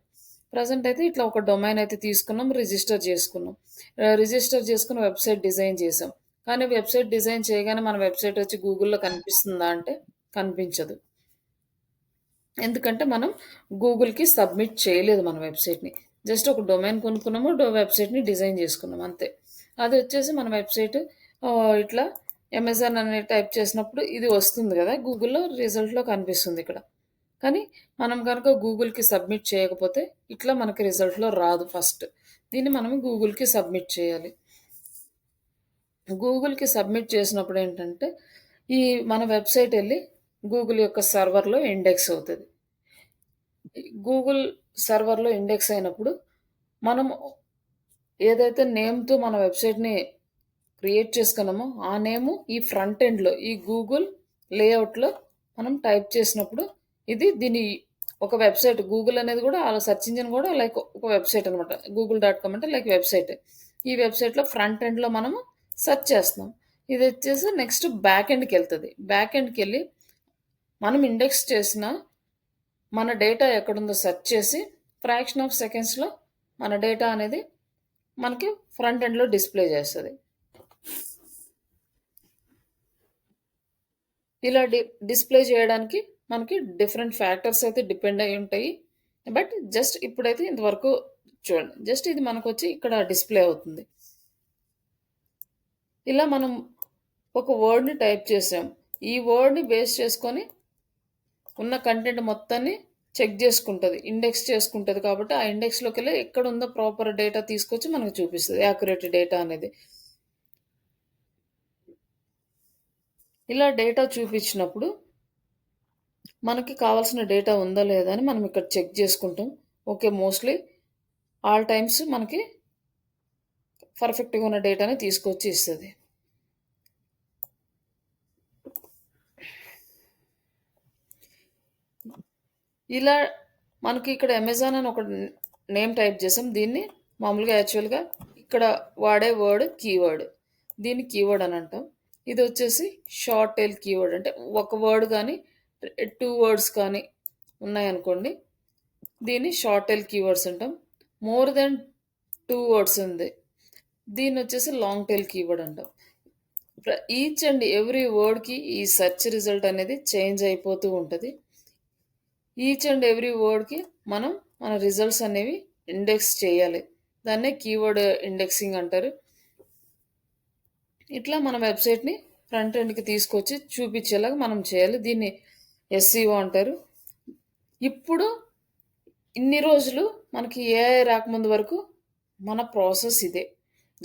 ప్రజెంట్ అయితే ఇట్లా ఒక డొమైన్ అయితే తీసుకున్నాం, రిజిస్టర్ చేసుకుని వెబ్సైట్ డిజైన్ చేసాం. కానీ వెబ్సైట్ డిజైన్ చేయగానే మన వెబ్సైట్ వచ్చి గూగుల్లో కనిపిస్తుందా అంటే కనిపించదు. ఎందుకంటే మనం గూగుల్కి సబ్మిట్ చేయలేదు మన వెబ్సైట్ని. జస్ట్ ఒక డొమైన్ కొనుక్కున్నాము, వెబ్సైట్ని డిజైన్ చేసుకున్నాం అంతే. అది వచ్చేసి మన వెబ్సైట్ ఇట్లా అమెజాన్ అని టైప్ చేసినప్పుడు ఇది వస్తుంది కదా, గూగుల్లో రిజల్ట్లో కనిపిస్తుంది ఇక్కడ. కానీ మనం కనుక గూగుల్కి సబ్మిట్ చేయకపోతే ఇట్లా మనకి రిజల్ట్లో రాదు. ఫస్ట్ దీన్ని మనం గూగుల్కి సబ్మిట్ చేయాలి. గూగుల్కి సబ్మిట్ చేసినప్పుడు ఏంటంటే ఈ మన వెబ్సైట్ వెళ్ళి గూగుల్ యొక్క సర్వర్లో ఇండెక్స్ అవుతుంది. గూగుల్ సర్వర్లో ఇండెక్స్ అయినప్పుడు మనం ఏదైతే నేమ్తో మన వెబ్సైట్ని క్రియేట్ చేసుకున్నామో ఆ నేము ఈ ఫ్రంట్ ఎండ్లో ఈ గూగుల్ లేఅవుట్లో మనం టైప్ చేసినప్పుడు ఇది దీని ఒక వెబ్సైట్. గూగుల్ అనేది కూడా అలా సెర్చ్ ఇంజిన్ కూడా లైక్ ఒక వెబ్సైట్ అనమాట. google.com అంటే లైక్ వెబ్సైట్. ఈ వెబ్సైట్లో ఫ్రంట్ ఎండ్లో మనము సెర్చ్ చేస్తున్నాం. ఇది వచ్చేసి నెక్స్ట్ బ్యాక్ ఎండ్కి వెళ్తుంది. బ్యాక్ ఎండ్కి వెళ్ళి మనం ఇండెక్స్ చేసిన మన డేటా ఎక్కడుందో సెర్చ్ చేసి ఫ్రాక్షన్ ఆఫ్ సెకండ్స్లో మన డేటా అనేది మనకి ఫ్రంట్ ఎండ్లో డిస్ప్లే చేస్తుంది. ఇలా డిస్ప్లే చేయడానికి మనకి డిఫరెంట్ ఫ్యాక్టర్స్ అయితే డిపెండ్ అయి ఉంటాయి. బట్ జస్ట్ ఇప్పుడైతే ఇంతవరకు చూడండి, జస్ట్ ఇది మనకు వచ్చి ఇక్కడ డిస్ప్లే అవుతుంది. ఇలా మనం ఒక వర్డ్ని టైప్ చేసాం. ఈ వర్డ్ని బేస్ చేసుకొని ఉన్న కంటెంట్ మొత్తాన్ని చెక్ చేసుకుంటుంది, ఇండెక్స్ చేసుకుంటుంది. కాబట్టి ఆ ఇండెక్స్లోకి వెళ్ళి ఎక్కడ ఉందో ప్రాపర్ డేటా తీసుకొచ్చి మనకు చూపిస్తుంది, యాక్యురేట్ డేటా అనేది. ఇలా డేటా చూపించినప్పుడు మనకి కావాల్సిన డేటా ఉందా లేదా అని మనం ఇక్కడ చెక్ చేసుకుంటాం. ఓకే, మోస్ట్లీ ఆల్ టైమ్స్ మనకి పర్ఫెక్ట్గా ఉన్న డేటాని తీసుకొచ్చి ఇస్తుంది. ఇలా మనకి ఇక్కడ అమెజాన్ అని ఒక నేమ్ టైప్ చేసాం. దీన్ని మామూలుగా యాక్చువల్గా ఇక్కడ వాడే వర్డ్ కీవర్డ్, దీన్ని కీవర్డ్ అని అంటాం. ఇది వచ్చేసి షార్ట్ టైల్ కీవర్డ్, అంటే ఒక వర్డ్ కానీ 2 వర్డ్స్ కానీ ఉన్నాయనుకోండి, దీన్ని షార్ట్ టైల్ కీవర్డ్స్ అంటాం. మోర్ దెన్ 2 వర్డ్స్ ఉంది, దీన్ని వచ్చేసి లాంగ్ టైల్ కీవర్డ్ అంటాం. ఈచ్ అండ్ ఎవ్రీ వర్డ్కి ఈ సెర్చ్ రిజల్ట్ అనేది చేంజ్ అయిపోతూ ఉంటుంది. ఈచ్ అండ్ ఎవ్రీ వర్డ్కి మనం మన రిజల్ట్స్ అనేవి ఇండెక్స్ చేయాలి, దాన్నే కీవర్డ్ ఇండెక్సింగ్ అంటారు. ఇట్లా మన వెబ్సైట్ని ఫ్రంట్ ఎండ్కి తీసుకొచ్చి చూపించేలాగా మనం చేయాలి. దీన్ని SEO అంటారు. ఇప్పుడు ఇన్ని రోజులు మనకి AI రాకముందు వరకు మన ప్రాసెస్ ఇదే.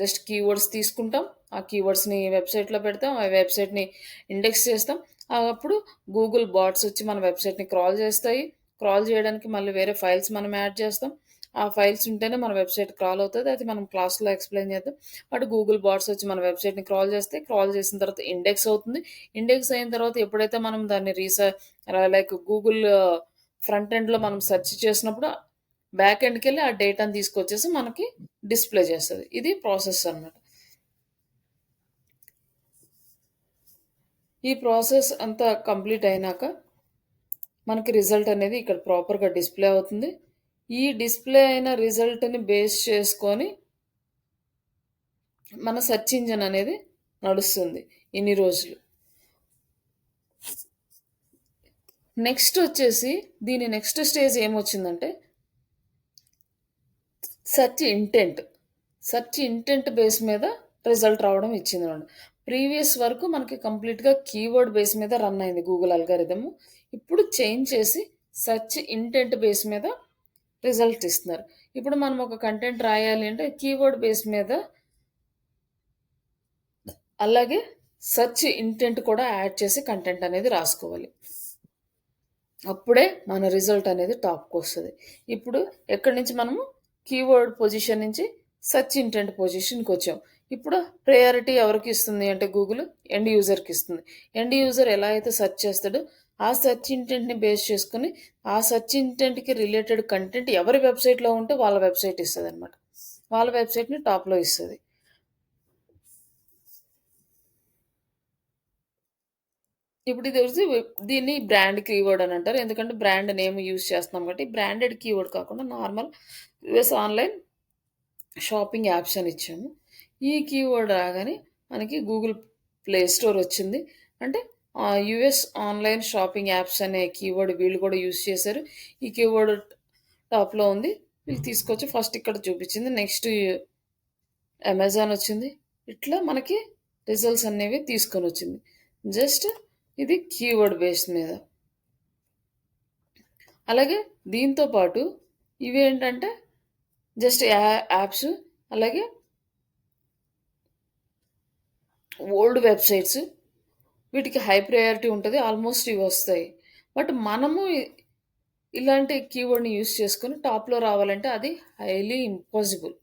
జస్ట్ కీవర్డ్స్ తీసుకుంటాం, ఆ కీవర్డ్స్ని వెబ్సైట్లో పెడతాం, ఆ వెబ్సైట్ని ఇండెక్స్ చేస్తాం. అప్పుడు గూగుల్ బాట్స్ వచ్చి మన వెబ్సైట్ని క్రాల్ చేస్తాయి. క్రాల్ చేయడానికి మళ్ళీ వేరే ఫైల్స్ మనం యాడ్ చేస్తాం. ఆ ఫైల్స్ ఉంటేనే మన వెబ్సైట్ క్రాల్ అవుతుంది. అది మనం క్లాస్లో ఎక్స్ప్లెయిన్ చేద్దాం. బట్ గూగుల్ బాట్స్ వచ్చి మన వెబ్సైట్ని క్రాల్ చేస్తే, క్రాల్ చేసిన తర్వాత ఇండెక్స్ అవుతుంది. ఇండెక్స్ అయిన తర్వాత ఎప్పుడైతే మనం దాన్ని లైక్ గూగుల్ ఫ్రంట్ ఎండ్లో మనం సెర్చ్ చేసినప్పుడు బ్యాక్ ఎండ్కి వెళ్ళి ఆ డేటాని తీసుకొచ్చేసి మనకి డిస్ప్లే చేస్తుంది. ఇది ప్రాసెస్ అన్నమాట. ఈ ప్రాసెస్ అంతా కంప్లీట్ అయినాక మనకి రిజల్ట్ అనేది ఇక్కడ ప్రాపర్గా డిస్ప్లే అవుతుంది. ఈ డిస్ప్లే అయిన రిజల్ట్ని బేస్ చేసుకొని మన సెర్చ్ ఇంజన్ అనేది నడుస్తుంది ఇన్ని రోజులు. నెక్స్ట్ వచ్చేసి దీని నెక్స్ట్ స్టేజ్ ఏమొచ్చిందంటే సెర్చ్ ఇంటెంట్ బేస్ మీద రిజల్ట్ రావడం ఇచ్చింది అన్నమాట. ప్రీవియస్ వరకు మనకి కంప్లీట్గా కీవర్డ్ బేస్ మీద రన్ అయింది గూగుల్ అల్గారిథమ్. ఇప్పుడు చేంజ్ చేసి సెర్చ్ ఇంటెంట్ బేస్ మీద రిజల్ట్ ఇస్తున్నారు. ఇప్పుడు మనం ఒక కంటెంట్ రాయాలి అంటే కీవర్డ్ బేస్ మీద, అలాగే సెర్చ్ ఇంటెంట్ కూడా యాడ్ చేసి కంటెంట్ అనేది రాసుకోవాలి. అప్పుడే మన రిజల్ట్ అనేది టాప్కి వస్తుంది. ఇప్పుడు ఎక్కడి నుంచి మనము కీవర్డ్ పొజిషన్ నుంచి సెర్చ్ ఇంటెంట్ పొజిషన్కి వచ్చాం. ఇప్పుడు ప్రయారిటీ ఎవరికి ఇస్తుంది అంటే గూగుల్ ఎండ్ యూజర్కి ఇస్తుంది. ఎండ్ యూజర్ ఎలా అయితే సెర్చ్ చేస్తాడో ఆ సెర్చ్ ఇంటెంట్ని బేస్ చేసుకుని ఆ సెర్చ్ ఇంటెంట్కి రిలేటెడ్ కంటెంట్ ఎవరి వెబ్సైట్లో ఉంటే వాళ్ళ వెబ్సైట్ ఇస్తుంది అనమాట. వాళ్ళ వెబ్సైట్ని టాప్లో ఇస్తుంది. ఇప్పుడు ఇది వచ్చి దీన్ని బ్రాండ్ కీవర్డ్ అని అంటారు. ఎందుకంటే బ్రాండ్ నేమ్ యూజ్ చేస్తున్నాం కాబట్టి. బ్రాండెడ్ కీవర్డ్ కాకుండా normal US online shopping apps అని ఇచ్చాము. ఈ కీవర్డ్ రాగానే మనకి గూగుల్ ప్లే స్టోర్ వచ్చింది. అంటే యుఎస్ ఆన్లైన్ షాపింగ్ యాప్స్ అనే కీవర్డ్ వీళ్ళు కూడా యూజ్ చేశారు. ఈ కీవర్డ్ టాప్లో ఉంది, వీళ్ళు తీసుకొచ్చి ఫస్ట్ ఇక్కడ చూపించింది. నెక్స్ట్ అమెజాన్ వచ్చింది. ఇట్లా మనకి రిజల్ట్స్ అనేవి తీసుకొని వచ్చింది. జస్ట్ ఇది కీవర్డ్ బేస్ మీద. అలాగే దీంతో పాటు ఇవి ఏంటంటే జస్ట్ యాప్స్, అలాగే ఓల్డ్ వెబ్సైట్స్, వీటికి హై ప్రయారిటీ ఉంటుంది. ఆల్మోస్ట్ ఇవి వస్తాయి. బట్ మనము ఇలాంటి కీవర్డ్ని యూస్ చేసుకొని టాప్లో రావాలంటే అది హైలీ ఇంపాసిబుల్.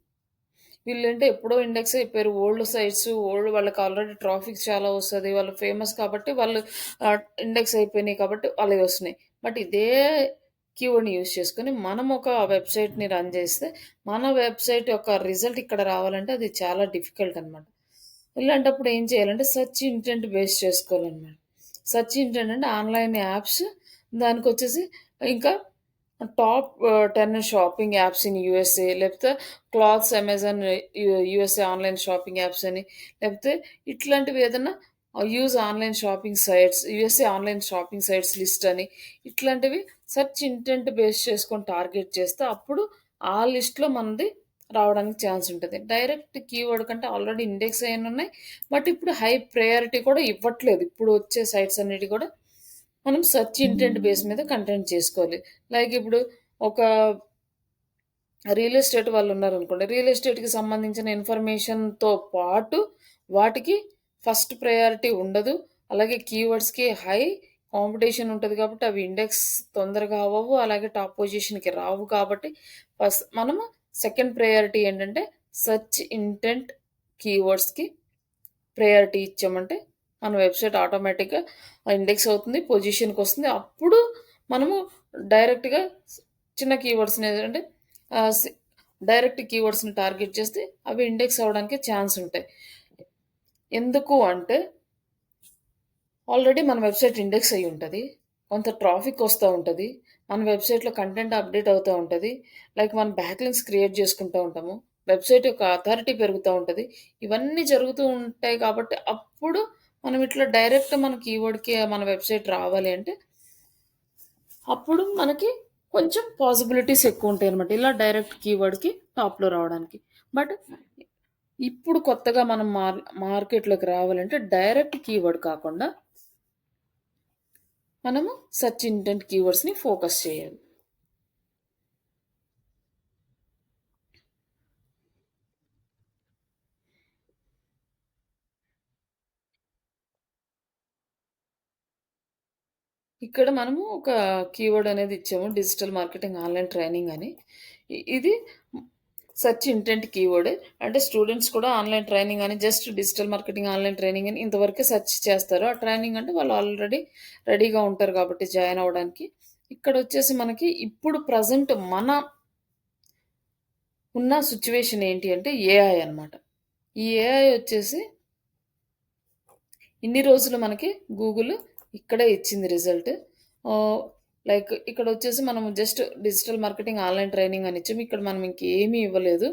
వీళ్ళంటే ఎప్పుడో ఇండెక్స్ అయిపోయారు. ఓల్డ్ సైట్స్, వాళ్ళకి ఆల్రెడీ ట్రాఫిక్ చాలా వస్తుంది, వాళ్ళు ఫేమస్ కాబట్టి వాళ్ళు ఇండెక్స్ అయిపోయినాయి కాబట్టి వాళ్ళవి వస్తున్నాయి. బట్ ఇదే కీవర్డ్ని యూజ్ చేసుకొని మనం ఒక వెబ్సైట్ని రన్ చేస్తే మన వెబ్సైట్ యొక్క రిజల్ట్ ఇక్కడ రావాలంటే అది చాలా డిఫికల్ట్ అనమాట. ఇలాంటప్పుడు ఏం చేయాలంటే సెర్చ్ ఇంటెంట్ బేస్ చేసుకోవాలన్నమాట. సెర్చ్ ఇంటెంట్ అంటే ఆన్లైన్ యాప్స్, దానికి వచ్చేసి ఇంకా top 10 shopping apps in USA, లేకపోతే clothes Amazon USA online shopping apps అని, లేకపోతే ఇట్లాంటివి ఏదైనా use online shopping sites, USA online shopping sites list అని, ఇట్లాంటివి సెర్చ్ ఇంటెంట్ బేస్ చేసుకొని టార్గెట్ చేస్తే అప్పుడు ఆ లిస్ట్లో మనది రావడానికి ఛాన్స్ ఉంటుంది. డైరెక్ట్ కీవర్డ్ కంటే ఆల్రెడీ ఇండెక్స్ అయిన ఉన్నాయి, బట్ ఇప్పుడు హై ప్రయారిటీ కూడా ఇవ్వట్లేదు. ఇప్పుడు వచ్చే సైట్స్ అన్నిటి కూడా మనం సెర్చ్ ఇంటెంట్ బేస్ మీద కంటెంట్ చేసుకోవాలి. లైక్ ఇప్పుడు ఒక రియల్ ఎస్టేట్ వాళ్ళు ఉన్నారనుకోండి. రియల్ ఎస్టేట్‌కి సంబంధించిన ఇన్ఫర్మేషన్‌తో పాటు వాటికి ఫస్ట్ ప్రయారిటీ ఉండదు. అలాగే కీవర్డ్స్‌కి హై కాంపిటీషన్ ఉంటది కాబట్టి అవి ఇండెక్స్ తొందరగా అవ్వవు. అలాగే టాప్ పొజిషన్‌కి రావు కాబట్టి మనము సెకండ్ ప్రయారిటీ ఏంటంటే సెర్చ్ ఇంటెంట్ కీవర్డ్స్‌కి ప్రయారిటీ ఇచ్చామంటే మన వెబ్‌సైట్ ఆటోమేటిక్‌గా ఇండెక్స్ అవుతుంది. పొజిషన్‌కొస్తుంది. అప్పుడు మనము డైరెక్ట్‌గా చిన్న కీవర్డ్స్‌ని అంటే ఆహ్, సి డైరెక్ట్ కీవర్డ్స్‌ని టార్గెట్ చేస్తే అవి ఇండెక్స్ అవ్వడానికి ఛాన్స్ ఉంటాయి. ఎందుకు అంటే ఆల్రెడీ మన వెబ్‌సైట్ ఇండెక్స్ అయ్యి ఉంటది. కొంత ట్రాఫిక్ వస్తా ఉంటది. మన వెబ్‌సైట్‌లో కంటెంట్ అప్‌డేట్ అవుతా ఉంటది. లైక్ మనం బ్యాక్‌లింక్స్ క్రియేట్ చేసుకుంటా ఉంటాము. వెబ్‌సైట్ యొక్క అథారిటీ పెరుగుతా ఉంటది. ఇవన్నీ జరుగుతూ ఉంటాయి కాబట్టి అప్పుడు మనం ఇట్లా డైరెక్ట్ మన కీవర్డ్‌కి మన వెబ్‌సైట్ రావాలి అంటే అప్పుడు మనకి కొంచెం పాసిబిలిటీస్ ఎక్కువుంటాయనమాట. ఇలా డైరెక్ట్ కీవర్డ్‌కి టాప్‌లో రావడానికి. బట్ ఇప్పుడు కొత్తగా మనం మార్కెట్‌లోకి రావాలంటే డైరెక్ట్ కీవర్డ్ కాకుండా మనము సెర్చ్ ఇంటెంట్ కీవర్డ్స్‌ని ఫోకస్ చేయాలి. ఇక్కడ మనము ఒక కీవర్డ్ అనేది ఇచ్చాము. డిజిటల్ మార్కెటింగ్ ఆన్‌లైన్ ట్రైనింగ్ అని. ఇది సెర్చ్ ఇంటెంట్ కీవర్డ్. అంటే స్టూడెంట్స్ కూడా ఆన్‌లైన్ ట్రైనింగ్ అని just digital marketing online training అని ఇంతవరకే సెర్చ్ చేస్తారు. ఆ ట్రైనింగ్ అంటే వాళ్ళు ఆల్రెడీ రెడీగా ఉంటారు కాబట్టి జాయిన్ అవ్వడానికి. ఇక్కడొచ్చేసి మనకి ఇప్పుడు ప్రెజెంట్ మన ఉన్న సిట్యుయేషన్ ఏంటి అంటే ఏఐ అన్నమాట. ఈ ఏఐ వచ్చేసి ఇన్ని రోజులు మనకి గూగుల్ ఇక్కడే ఇచ్చింది రిజల్ట్. ఆహ్, లైక్ ఇక్కడొచ్చేసి మనం just digital marketing online training అని ఇచ్చాము. ఇక్కడ మనం ఇంకేమీ ఇవ్వలేదు.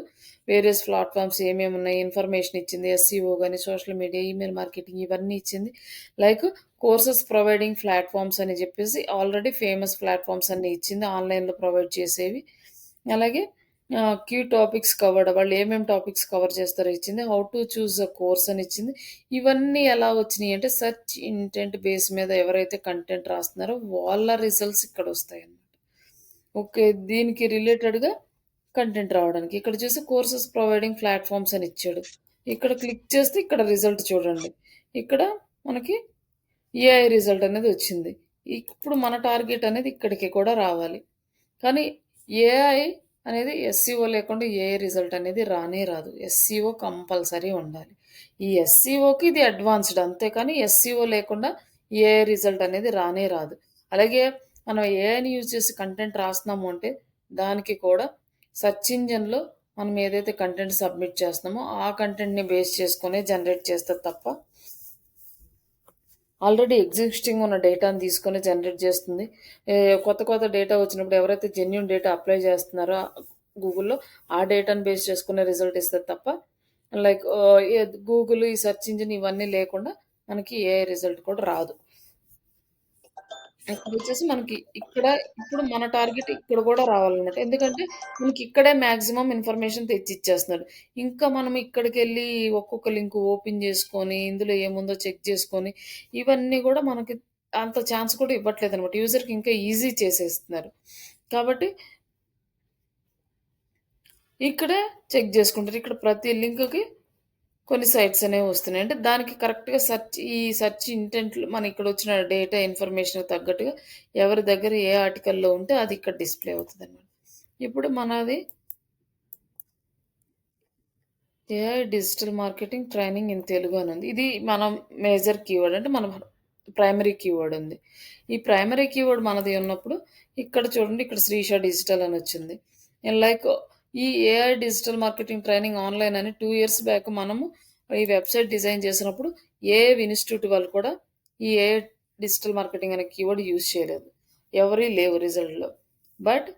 వేరియస్ ప్లాట్‌ఫార్మ్స్ ఏమేమున్నాయి ఇన్ఫర్మేషన్ ఇచ్చింది. ఎస్‌సిఓ గాని, సోషల్ మీడియా, ఈమెయిల్ మార్కెటింగ్ ఇవన్నీ ఇచ్చింది. లైక్ కోర్సెస్ ప్రొవైడింగ్ ప్లాట్‌ఫార్మ్స్ అని జెప్పేసి ఆల్రెడీ ఫేమస్ ప్లాట్‌ఫార్మ్స్ అన్నీ ఇచ్చింది. ఆన్‌లైన్‌లో ప్రొవైడ్ చేసేవి. అలాగే క్యూ టాపిక్స్ కవర్డ్ వాళ్ళు ఏమేమి టాపిక్స్ కవర్ చేస్తారో ఇచ్చింది. How to choose a course అని ఇచ్చింది. ఇవన్నీ ఎలా వచ్చినాయి అంటే సెర్చ్ ఇంటెంట్ బేస్ మీద ఎవరైతే కంటెంట్ రాస్తున్నారో వాళ్ళ రిజల్ట్స్ ఇక్కడొస్తాయన్నమాట. ఓకే. దీనికి రిలేటెడ్‌గా కంటెంట్ రావడానికి. ఇక్కడ చూసి కోర్సెస్ ప్రొవైడింగ్ ప్లాట్‌ఫార్మ్స్ అని ఇచ్చాడు. ఇక్కడ క్లిక్ చేస్తే ఇక్కడ రిజల్ట్ చూడండి. ఇక్కడ మనకి ఏఐ రిజల్ట్ అనేది వచ్చింది. ఇప్పుడు మన టార్గెట్ అనేది ఇక్కడికి కూడా రావాలి. కానీ ఏఐ అనేది ఎస్‌సిఓ లేకుండా ఏఐ రిజల్ట్ అనేది రానే రాదు. ఎస్‌సిఓ కంపల్సరీ ఉండాలి. ఈ ఎస్‌సిఓకి ఇది అడ్వాన్స్‌డ్ అంతే కానీ ఎస్‌సిఓ లేకుండా ఏఐ రిజల్ట్ అనేది రానే రాదు. అలాగే మనం ఏఐని యూజ్ చేసి కంటెంట్ రాస్తున్నాము అంటే దానికి కూడా సెర్చ్ ఇంజిన్‌లో మనం ఏదైతే కంటెంట్ సబ్మిట్ చేస్తున్నామో ఆ కంటెంట్‌ని బేస్ చేసుకొనే జనరేట్ చేస్తది తప్ప ఆల్రెడీ ఎగ్జిస్టింగ్ ఉన్న డేటాని తీసుకొని జనరేట్ చేస్తుంది. కొత్త కొత్త డేటా వచ్చినప్పుడు ఎవరైతే జెన్యూన్ డేటా అప్లై చేస్తున్నారో గూగుల్‌లో ఆ డేటాని బేస్ చేసుకునే రిజల్ట్ ఇస్తది తప్ప లైక్ గూగుల్ ఈ సెర్చ్ ఇంజిన్ ఇవన్నీ లేకుండా మనకి ఏఐ రిజల్ట్ కూడా రాదు. ఇక్కడొచ్చేసి మనకి ఇక్కడ ఇప్పుడు మన టార్గెట్ ఇక్కడ గూడా రావాలన్నమాట. ఎందుకంటే మనకి ఇక్కడే మాక్సిమం ఇన్ఫర్మేషన్ తెచ్చిచ్చేస్తున్నాడు. ఇంకా మనం ఇక్కడికెళ్ళి ఒక్కొక్క లింక్ ఓపెన్ చేసుకొని, ఇందులో ఏముందో చెక్ చేసుకొని, ఇవన్నీ గూడా మనకి అంత ఛాన్స్ కూడా ఇవ్వట్లేదనమాట. యూజర్‌కి ఇంకా ఈజీ చేసేస్తున్నారు. కాబట్టి ఇక్కడే చెక్ జేసుకుంటారు. ఇక్కడ ప్రతి లింక్‌కి కొన్ని సైట్స్ అనేవి వస్తున్నాయి. అంటే దానికి కరెక్ట్‌గా సెర్చ్ ఇంటెంట్‌లో మన ఇక్కడొచ్చిన డేటా ఇన్ఫర్మేషన్‌కి తగ్గట్టుగా ఎవరి దగ్గర ఏ ఆర్టికల్‌లో ఉంటే అది ఇక్కడ డిస్‌ప్లే అవుతదనమాట. ఇప్పుడు మనది AI digital marketing training in Telugu అని ఉంది. ఇది మనం మేజర్ కీవర్డ్ అంటే మన ప్రైమరీ కీవర్డ్ ఉంది. ఈ ప్రైమరీ కీవర్డ్ మనది ఉన్నప్పుడు ఇక్కడ చూడండి ఇక్కడ శ్రీష డిజిటల్ అని వచ్చింది. లైక్ ఈ AI digital marketing training online అని 2 ఇయర్స్ బ్యాక్ మనము ఈ వెబ్‌సైట్ డిజైన్ చేసినప్పుడు ఏఐ ఇన్‌స్టిట్యూట్ వాళ్ళు కూడా ఈ ఏఐ డిజిటల్ మార్కెటింగ్ అనే కీవర్డ్ యూజ్ చేయలేదు. ఎవరియి లేవు రిజల్ట్‌లో. బట్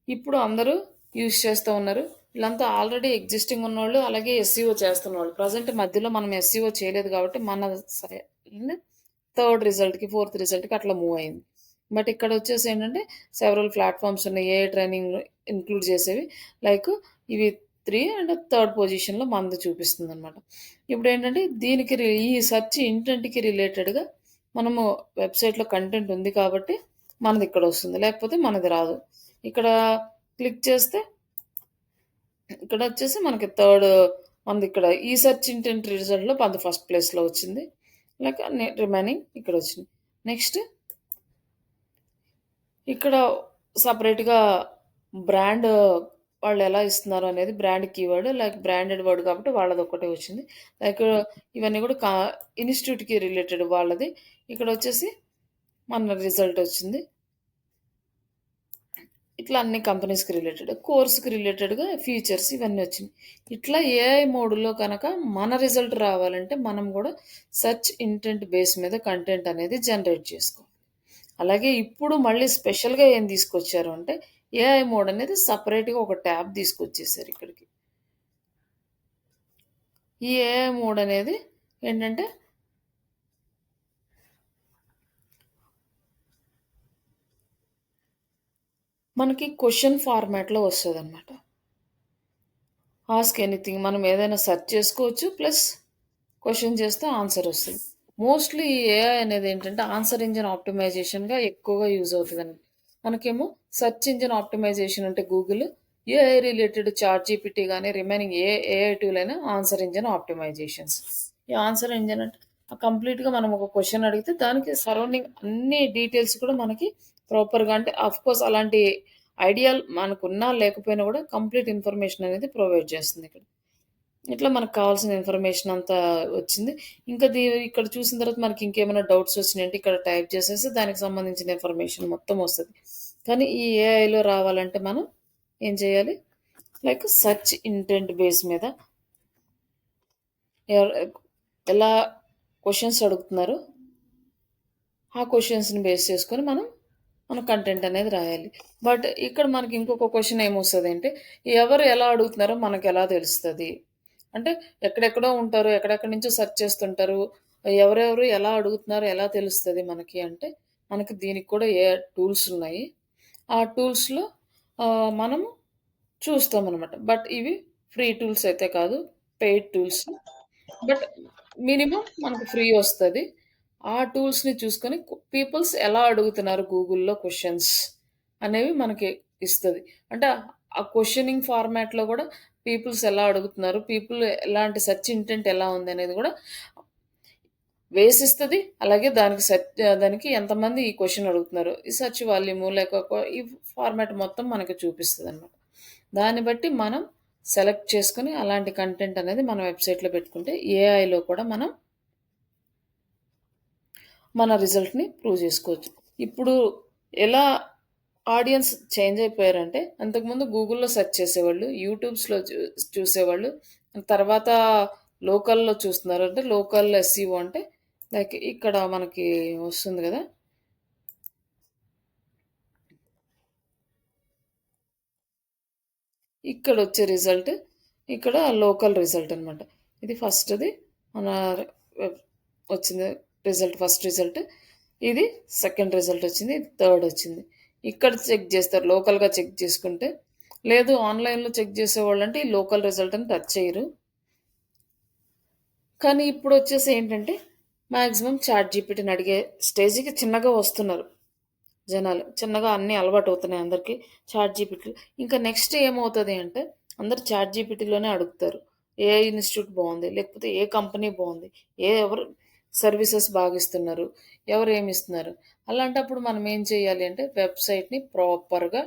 ఇప్పుడు అందరూ యూజ్ చేస్తూ ఉన్నారు. వీళ్ళంతా ఆల్రెడీ ఎగ్జిస్టింగ్ ఉన్నోళ్ళు, అలాగే ఎస్సీఓ చేస్తున్నోళ్ళు. ప్రెజెంట్ మధ్యలో మనం ఎస్సీఓ చేయలేదు కాబట్టి మన థర్డ్ రిజల్ట్‌కి, ఫోర్త్ రిజల్ట్‌కి అట్లా మూవ్ అయింది. బట్ ఇక్కడ వచ్చేసి ఏంటంటే సెవెరల్ ప్లాట్‌ఫార్మ్స్ ఉన్నాయి. ఏఐ ట్రైనింగ్ ఇంక్లూడ్ చేసేవి. లైక్ ఇవి 3 అండ్ థర్డ్ పొజిషన్‌లో మనది చూపిస్తుందనమాట. ఇప్పుడేంటంటే దీనికి ఈ సెర్చ్ ఇంటెంట్‌కి రిలేటెడ్‌గా మనము వెబ్సైట్లో కంటెంట్ ఉంది కాబట్టి మనది ఇక్కడ వస్తుంది, లేకపోతే మనది రాదు. ఇక్కడ క్లిక్ చేస్తే ఇక్కడ వచ్చేసి మనకి మనది ఇక్కడ ఈ సెర్చ్ ఇంటెంట్ రిజల్ట్లో మనది ఫస్ట్ ప్లేస్లో వచ్చింది. లైక్ రిమైనింగ్ ఇక్కడ వచ్చింది. నెక్స్ట్ ఇక్కడ సపరేట్గా బ్రాండ్ వాళ్ళు ఎలా ఇస్తున్నారు అనేది brand keyword, like branded word కాబట్టి వాళ్ళది ఒక్కటే వచ్చింది. లైక్ ఇవన్నీ కూడా ఇన్స్టిట్యూట్కి రిలేటెడ్ వాళ్ళది. ఇక్కడ వచ్చేసి మన రిజల్ట్ వచ్చింది. ఇట్లా అన్ని కంపెనీస్కి రిలేటెడ్, కోర్స్కి రిలేటెడ్గా ఫీచర్స్ ఇవన్నీ వచ్చినాయి. ఇట్లా ఏఐ మోడ్లో కనుక మన రిజల్ట్ రావాలంటే మనం కూడా సెర్చ్ ఇంటెంట్ బేస్ మీద కంటెంట్ అనేది జనరేట్ చేసుకోవాలి. అలాగే ఇప్పుడు మళ్ళీ స్పెషల్గా ఏం తీసుకొచ్చారు అంటే ఏఐ మోడ్ అనేది సపరేట్గా ఒక ట్యాబ్ తీసుకొచ్చేసారు ఇక్కడికి. ఈ ఏఐ మోడ్ అనేది ఏంటంటే మనకి క్వశ్చన్ ఫార్మాట్లో వస్తుంది అనమాట. ఆస్క్ ఎనీథింగ్, మనం ఏదైనా సెర్చ్ చేసుకోవచ్చు, ప్లస్ క్వశ్చన్ చేస్తే ఆన్సర్ వస్తుంది. మోస్ట్లీ ఈ ఏఐ అనేది ఏంటంటే ఆన్సర్ ఇంజిన్ ఆప్టిమైజేషన్గా ఎక్కువగా యూజ్ అవుతుందండి. మనకేమో సెర్చ్ ఇంజిన్ ఆప్టిమైజేషన్ అంటే Google, AI related ChatGPT కానీ రిమైనింగ్ ఏఐ టూల్ అయినా ఆన్సర్ ఇంజిన్ ఆప్టిమైజేషన్స్. ఈ ఆన్సర్ ఇంజిన్ అంటే కంప్లీట్గా మనం ఒక క్వశ్చన్ అడిగితే దానికి సరౌండింగ్ అన్ని డీటెయిల్స్ కూడా మనకి ప్రాపర్గా, అంటే కోర్స్ అలాంటి ఐడియా మనకున్నా లేకపోయినా కూడా కంప్లీట్ ఇన్ఫర్మేషన్ అనేది ప్రొవైడ్ చేస్తుంది ఇక్కడ. ఇట్లా మనకు కావాల్సిన ఇన్ఫర్మేషన్ అంతా వచ్చింది. ఇంకా ఇక్కడ చూసిన తర్వాత మనకి ఇంకేమైనా డౌట్స్ వచ్చినాయంటే ఇక్కడ టైప్ చేసేసి దానికి సంబంధించిన ఇన్ఫర్మేషన్ మొత్తం వస్తుంది. కానీ ఈ ఏఐలో రావాలంటే మనం ఏం చేయాలి, లైక్ సెర్చ్ ఇంటెంట్ బేస్ మీద ఎలా క్వశ్చన్స్ అడుగుతున్నారు ఆ క్వశ్చన్స్ని బేస్ చేసుకొని మన కంటెంట్ అనేది రాయాలి. బట్ ఇక్కడ మనకి ఇంకొక క్వశ్చన్ ఏమొస్తుంది అంటే ఎవరు ఎలా అడుగుతున్నారో మనకు ఎలా తెలుస్తుంది అంటే ఎక్కడెక్కడో ఉంటారు, ఎక్కడెక్కడి నుంచో సెర్చ్ చేస్తుంటారు, ఎవరెవరు ఎలా అడుగుతున్నారో ఎలా తెలుస్తుంది మనకి అంటే మనకి దీనికి కూడా ఏ టూల్స్ ఉన్నాయి. ఆ టూల్స్లో మనము చూస్తామన్నమాట. బట్ ఇవి ఫ్రీ టూల్స్ అయితే కాదు, పెయిడ్ టూల్స్. బట్ మినిమం మనకు ఫ్రీ వస్తుంది. ఆ టూల్స్ని చూసుకొని పీపుల్స్ ఎలా అడుగుతున్నారు గూగుల్లో క్వశ్చన్స్ అనేవి మనకి ఇస్తుంది. అంటే ఆ క్వశ్చనింగ్ ఫార్మాట్లో కూడా పీపుల్స్ ఎలా అడుగుతున్నారు, పీపుల్ ఎలాంటి సెర్చ్ ఇంటెంట్ ఎలా ఉంది అనేది కూడా వేసిస్తుంది. అలాగే దానికి ఎంతమంది ఈ క్వశ్చన్ అడుగుతున్నారు, ఈ సెర్చ్ వాల్యూము లేక ఈ ఫార్మాట్ మొత్తం మనకి చూపిస్తుంది అన్నమాట. దాన్ని బట్టి మనం సెలెక్ట్ చేసుకుని అలాంటి కంటెంట్ అనేది మన వెబ్సైట్లో పెట్టుకుంటే ఏఐలో కూడా మనం మన రిజల్ట్ని ప్రూవ్ చేసుకోవచ్చు. ఇప్పుడు ఎలా ఆడియన్స్ చేంజ్ అయిపోయారంటే అంతకుముందు గూగుల్లో సెర్చ్ చేసేవాళ్ళు, యూట్యూబ్స్లో చూసేవాళ్ళు, తర్వాత లోకల్లో చూస్తున్నారు. అంటే లోకల్ ఎస్ఈఓ అంటే లైక్ ఇక్కడ మనకి వస్తుంది కదా, ఇక్కడ వచ్చే రిజల్ట్ ఇక్కడ లోకల్ రిజల్ట్ అనమాట. ఇది ఫస్ట్ది మన వచ్చింది రిజల్ట్, ఫస్ట్ రిజల్ట్. ఇది సెకండ్ రిజల్ట్ వచ్చింది, ఇది థర్డ్ వచ్చింది. ఇక్కడ చెక్ చేస్తారు లోకల్గా చెక్ చేసుకుంటే. లేదు ఆన్లైన్లో చెక్ చేసేవాళ్ళు అంటే ఈ లోకల్ రిజల్ట్ అని టచ్ చేయరు. కానీ ఇప్పుడు వచ్చేసి ఏంటంటే మ్యాక్సిమం చాట్ జీపీటీని అడిగే స్టేజ్కి చిన్నగా వస్తున్నారు జనాలు, చిన్నగా అన్నీ అలవాటు అవుతున్నాయి అందరికీ చాట్ జీపీటీ. ఇంకా నెక్స్ట్ ఏమవుతుంది అంటే అందరు చాట్ జీపీటీలోనే అడుగుతారు ఏ ఇన్స్టిట్యూట్ బాగుంది, లేకపోతే ఏ కంపెనీ బాగుంది, ఎవరు సర్వీసెస్ బాగా ఇస్తున్నారు, ఎవరు ఏమి ఇస్తున్నారు. అలాంటప్పుడు మనం ఏం చేయాలి అంటే వెబ్సైట్ని ప్రాపర్గా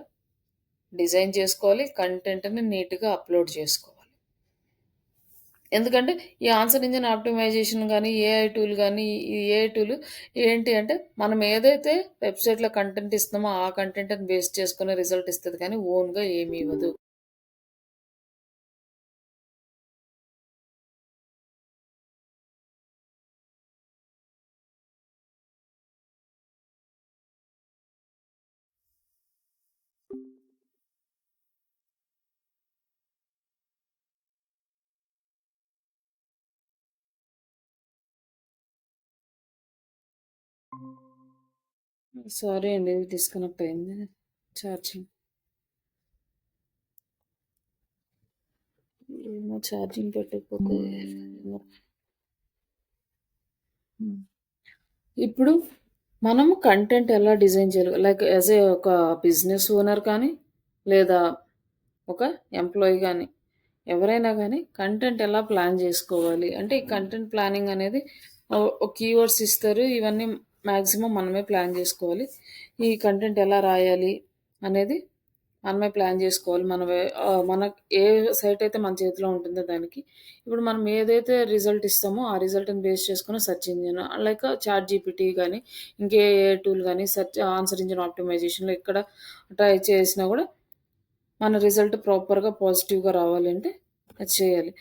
డిజైన్ చేసుకోవాలి, కంటెంట్ని నీట్గా అప్లోడ్ చేసుకోవాలి. ఎందుకంటే ఈ ఆన్సర్ ఇంజిన్ ఆప్టిమైజేషన్ కానీ ఏఐ టూల్ కానీ ఈ ఏఐ టూల్ ఏంటి అంటే మనం ఏదైతే వెబ్సైట్లో కంటెంట్ ఇస్తున్నామో ఆ కంటెంట్ని బేస్ చేసుకునే రిజల్ట్ ఇస్తుంది, కానీ ఓన్గా ఏమి ఇవ్వదు. సారీ అండి, డిస్కనెక్ట్ అయింది ఛార్జింగ్. ఏమో ఛార్జింగ్ పెట్టకపోతే ఇప్పుడు మనము కంటెంట్ ఎలా డిజైన్ చేయాలి? లైక్ యాజ్ ఏ ఒక బిజినెస్ ఓనర్ కానీ, లేదా ఒక ఎంప్లాయీ గానీ, ఎవరైనా గానీ కంటెంట్ ఎలా ప్లాన్ జేసుకోవాలి? అంటే ఈ కంటెంట్ ప్లానింగ్ అనేది కీవర్డ్స్ ఇస్తారు. ఇవన్నీ మాక్సిమం మనమే ప్లాన్ జేసుకోవాలి. ఈ కంటెంట్ ఎలా రాయాలి అనేది మనమే ప్లాన్ జేసుకోవాలి. మనకు ఏ సైట్ అయితే మన చేతిలో ఉంటుందో దానికి. ఇప్పుడు మనం ఏదైతే రిజల్ట్ ఇస్తామో, ఆ రిజల్ట్‌ని బేస్ చేసుకొని search engine like ChatGPT గానీ, ఇంకే ఏఐ టూల్ గానీ, ఆన్సర్ ఇంజిన్ ఆప్టిమైజేషన్‌లో ఎక్కడ ట్రై చేసినా గూడా మన రిజల్ట్ ప్రాపర్‌గా పాజిటివ్‌గా రావాలి అంటే అది చేయాలి.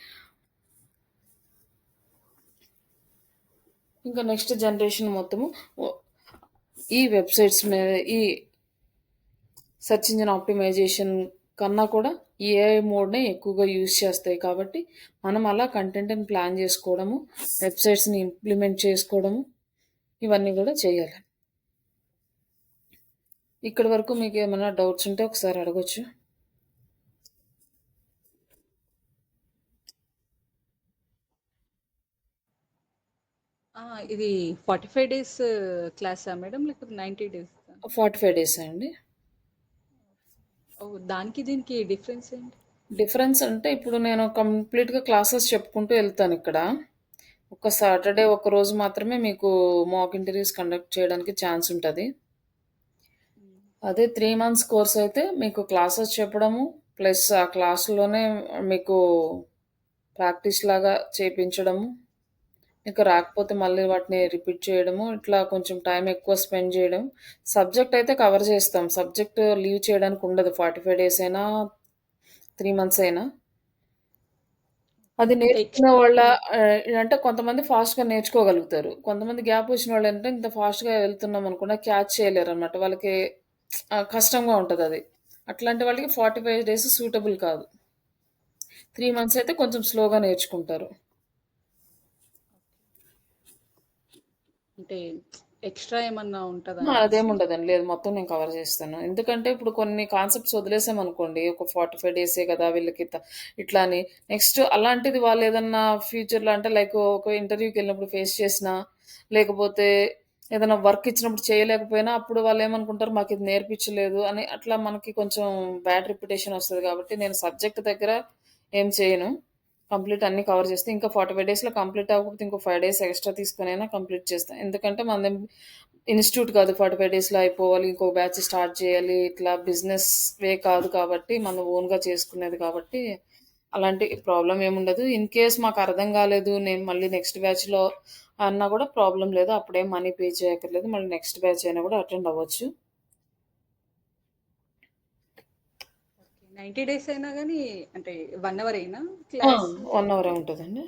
ఇంకా నెక్స్ట్ జనరేషన్ మొత్తము ఒ ఈ వెబ్‌సైట్స్ మీద ఈ సెర్చ్ ఇంజిన్ ఆప్టిమైజేషన్ కన్నా కూడా ఈ ఏఐ మోడ్‌నే ఎక్కువగా యూజ్ చేస్తాయి. కాబట్టి మనం అలా కంటెంట్‌ని ప్లాన్ జేసుకోవడము, వెబ్‌సైట్స్‌ని ఇంప్లిమెంట్ చేసుకోవడము, ఇవన్నీ గూడా చేయాలి. ఇక్కడి వరకు మీకేమన్నా డౌట్స్ ఉంటే ఒకసారి అడగొచ్చు. ఇది 45 డేస్ క్లాసా మేడం లేకపోతే 90 డేస్? 45 డేసా అండి? ఓ, దానికి దీనికి డిఫరెన్స్ ఏంటి? డిఫరెన్స్ అంటే ఇప్పుడు నేను కంప్లీట్‌గా క్లాసెస్ చెప్పుకుంటూ ఎళ్తానిక్కడ. ఒక సాటర్‌డే ఒక్కరోజు మాత్రమే మీకు మాక్ ఇంటర్వ్యూస్ కండక్ట్ చేయడానికి ఛాన్స్ ఉంటది. అదే 3 మంత్స్ కోర్స్ అయితే మీకు క్లాసెస్ చెప్పడము, ప్లస్ ఆ క్లాస్‌లోనే మీకు ప్రాక్టీస్ లాగా చేపించడము, ఇక రాకపోతే మళ్ళీ వాటిని రిపీట్ చేయడము, ఇట్లా కొంచెం టైం ఎక్కువ స్పెండ్ చేయడం. సబ్జెక్ట్ అయితే కవర్ చేస్తాం. సబ్జెక్ట్ లీవ్ చేయడానికి ఉండదు. 45 డేస్ అయినా, 3 మంత్స్ అయినా. అది నేర్చుకున్న ఎక్స్ట్రా వాళ్ళ అంటే కొంతమంది ఫాస్ట్‌గా నేర్చుకోగలుగుతారు. కొంతమంది గ్యాప్ వచ్చినోళ్ళంటే ఇంత ఫాస్ట్‌గా వెళ్తున్నామనుకున్న క్యాచ్ చేయలేరనమాట. వాళ్ళకి కష్టంగా ఉంటదది. అట్లాంటి వాళ్ళకి 45 డేస్ సూటబుల్ కాదు. 3 మంత్స్ అయితే కొంచెం స్లోగా నేర్చుకుంటారు. అంటే ఎక్స్ట్రా ఏమన్నా ఉంటుందా అనేసి. అదేముండదండి. లేదు మొత్తం నేను కవర్ చేస్తాను. ఎందుకంటే ఇప్పుడు కొన్ని కాన్సెప్ట్స్ వదిలేసామనుకోండి, ఒక 45 డేసే కదా! వీళ్ళకి ఇట్లా అని నెక్స్ట్ అలాంటిది వాళ్ళేదన్నా ఫ్యూచర్‌లో అంటే లైక్ ఒక ఇంటర్వ్యూకెళ్ళినప్పుడు ఫేస్ చేసినా, లేకపోతే ఏదైనా వర్క్ ఇచ్చినప్పుడు చేయలేకపోయినా అప్పుడు వాళ్ళేమనుకుంటారు మాకిది నేర్పించలేదు అని అట్లా మనకి కొంచెం బ్యాడ్ రెప్యుటేషన్ వస్తది కాబట్టి నేను సబ్జెక్ట్ దగ్గర ఏం చేయను. కంప్లీట్ అన్నీ కవర్ చేస్తే ఇంకా 45 డేస్‌లో కంప్లీట్ అవ్వకపోతే ఇంకో 5 డేస్ ఎక్స్‌ట్రా తీసుకొనైనా కంప్లీట్ చేస్తా. ఎందుకంటే మనదేం ఇన్‌స్టిట్యూట్ కాదు 45 డేస్‌లో అయిపోవాలి. ఇంకో బ్యాచ్ స్టార్ట్ చేయాలి. ఇట్లా బిజినెస్ వే కాదు కాబట్టి మనం ఓన్‌గా చేసుకునేది కాబట్టి అలాంటి ప్రాబ్లమ్ ఏముండదు. ఇన్ కేస్ మాకు అర్థం కాలేదు. నేను మళ్ళీ నెక్స్ట్ బ్యాచ్‌లో అన్నా కూడా ప్రాబ్లమ్ లేదు. అప్పుడేం మనీ పే చేయక్కర్లేదు. మళ్ళీ నెక్స్ట్ బ్యాచ్ అయినా కూడా అటెండ్ అవ్వచ్చు. 90 డేస్ అయినా కానీ అంటే 1 అవర్ అయినా ఆ! క్లాస్? 1 అవరే ఉంటదండి.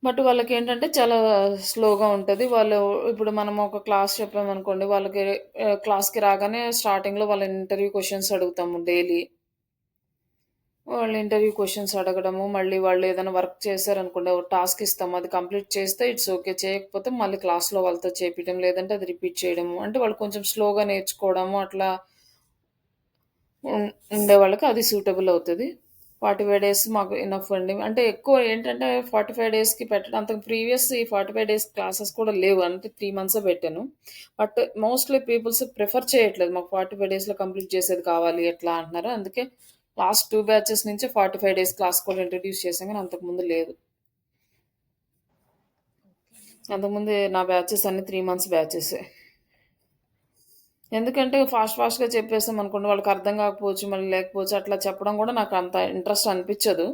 బట్ వాళ్ళకేంటంటే చాలా స్లోగా ఉంటది. వాళ్ళు ఇప్పుడు మనం ఒక క్లాస్ చెప్పామనుకోండి, వాళ్ళకి క్లాస్‌కి రాగానే స్టార్టింగ్‌లో వాళ్ళ ఇంటర్వ్యూ క్వెషన్స్ అడుగుతాము డైలీ. వాళ్ళు ఇంటర్వ్యూ క్వెషన్స్ అడగడము, మళ్ళీ వాళ్ళు ఏదైనా వర్క్ చేశారనుకోండి, ఒక టాస్క్ ఇస్తాము. అది కంప్లీట్ చేస్తే ఇట్స్ ఓకే. చేయకపోతే మళ్ళీ క్లాస్‌లో వాళ్ళతో చేపియడం, లేదంటే అది రిపీట్ చేయడము. అంటే వాళ్ళు కొంచెం స్లోగా నేర్చుకోవడము అట్లా ఉండేవాళ్ళకి అది సూటబుల్ అవుతది. 45 డేస్ మాకు ఎనఫ్ అండి. అంటే ఎక్కువ ఏంటంటే 45 డేస్‌కి పెట్టడం అంతకు ప్రీవియస్ ఈ 45 డేస్ క్లాసెస్ కూడా లేవు. అంటే 3 మంత్సే పెట్టాను. బట్ మోస్ట్‌లీ పీపుల్స్ ప్రిఫర్ చేయట్లేదు. మాకు 45 డేస్‌లో కంప్లీట్ చేసేది కావాలి ఎట్లా అంటున్నారు. అందుకే లాస్ట్ 2 బ్యాచెస్ నుంచే 45 డేస్ క్లాస్ కూడా ఇంట్రొడ్యూస్ చేశాం గానీ అంతకుముందు లేదు. అంతకుముందు నా బ్యాచెస్ అన్నీ 3 మంత్స్ బ్యాచెసే. ఎందుకంటే ఫాస్ట్‌గా చెప్పేసామనుకోండి వాళ్ళకి అర్థం కాకపోవచ్చు, మళ్ళీ లేకపోవచ్చు. అట్లా చెప్పడం కూడా నాకు అంత ఇంట్రెస్ట్ అనిపిచ్చదు.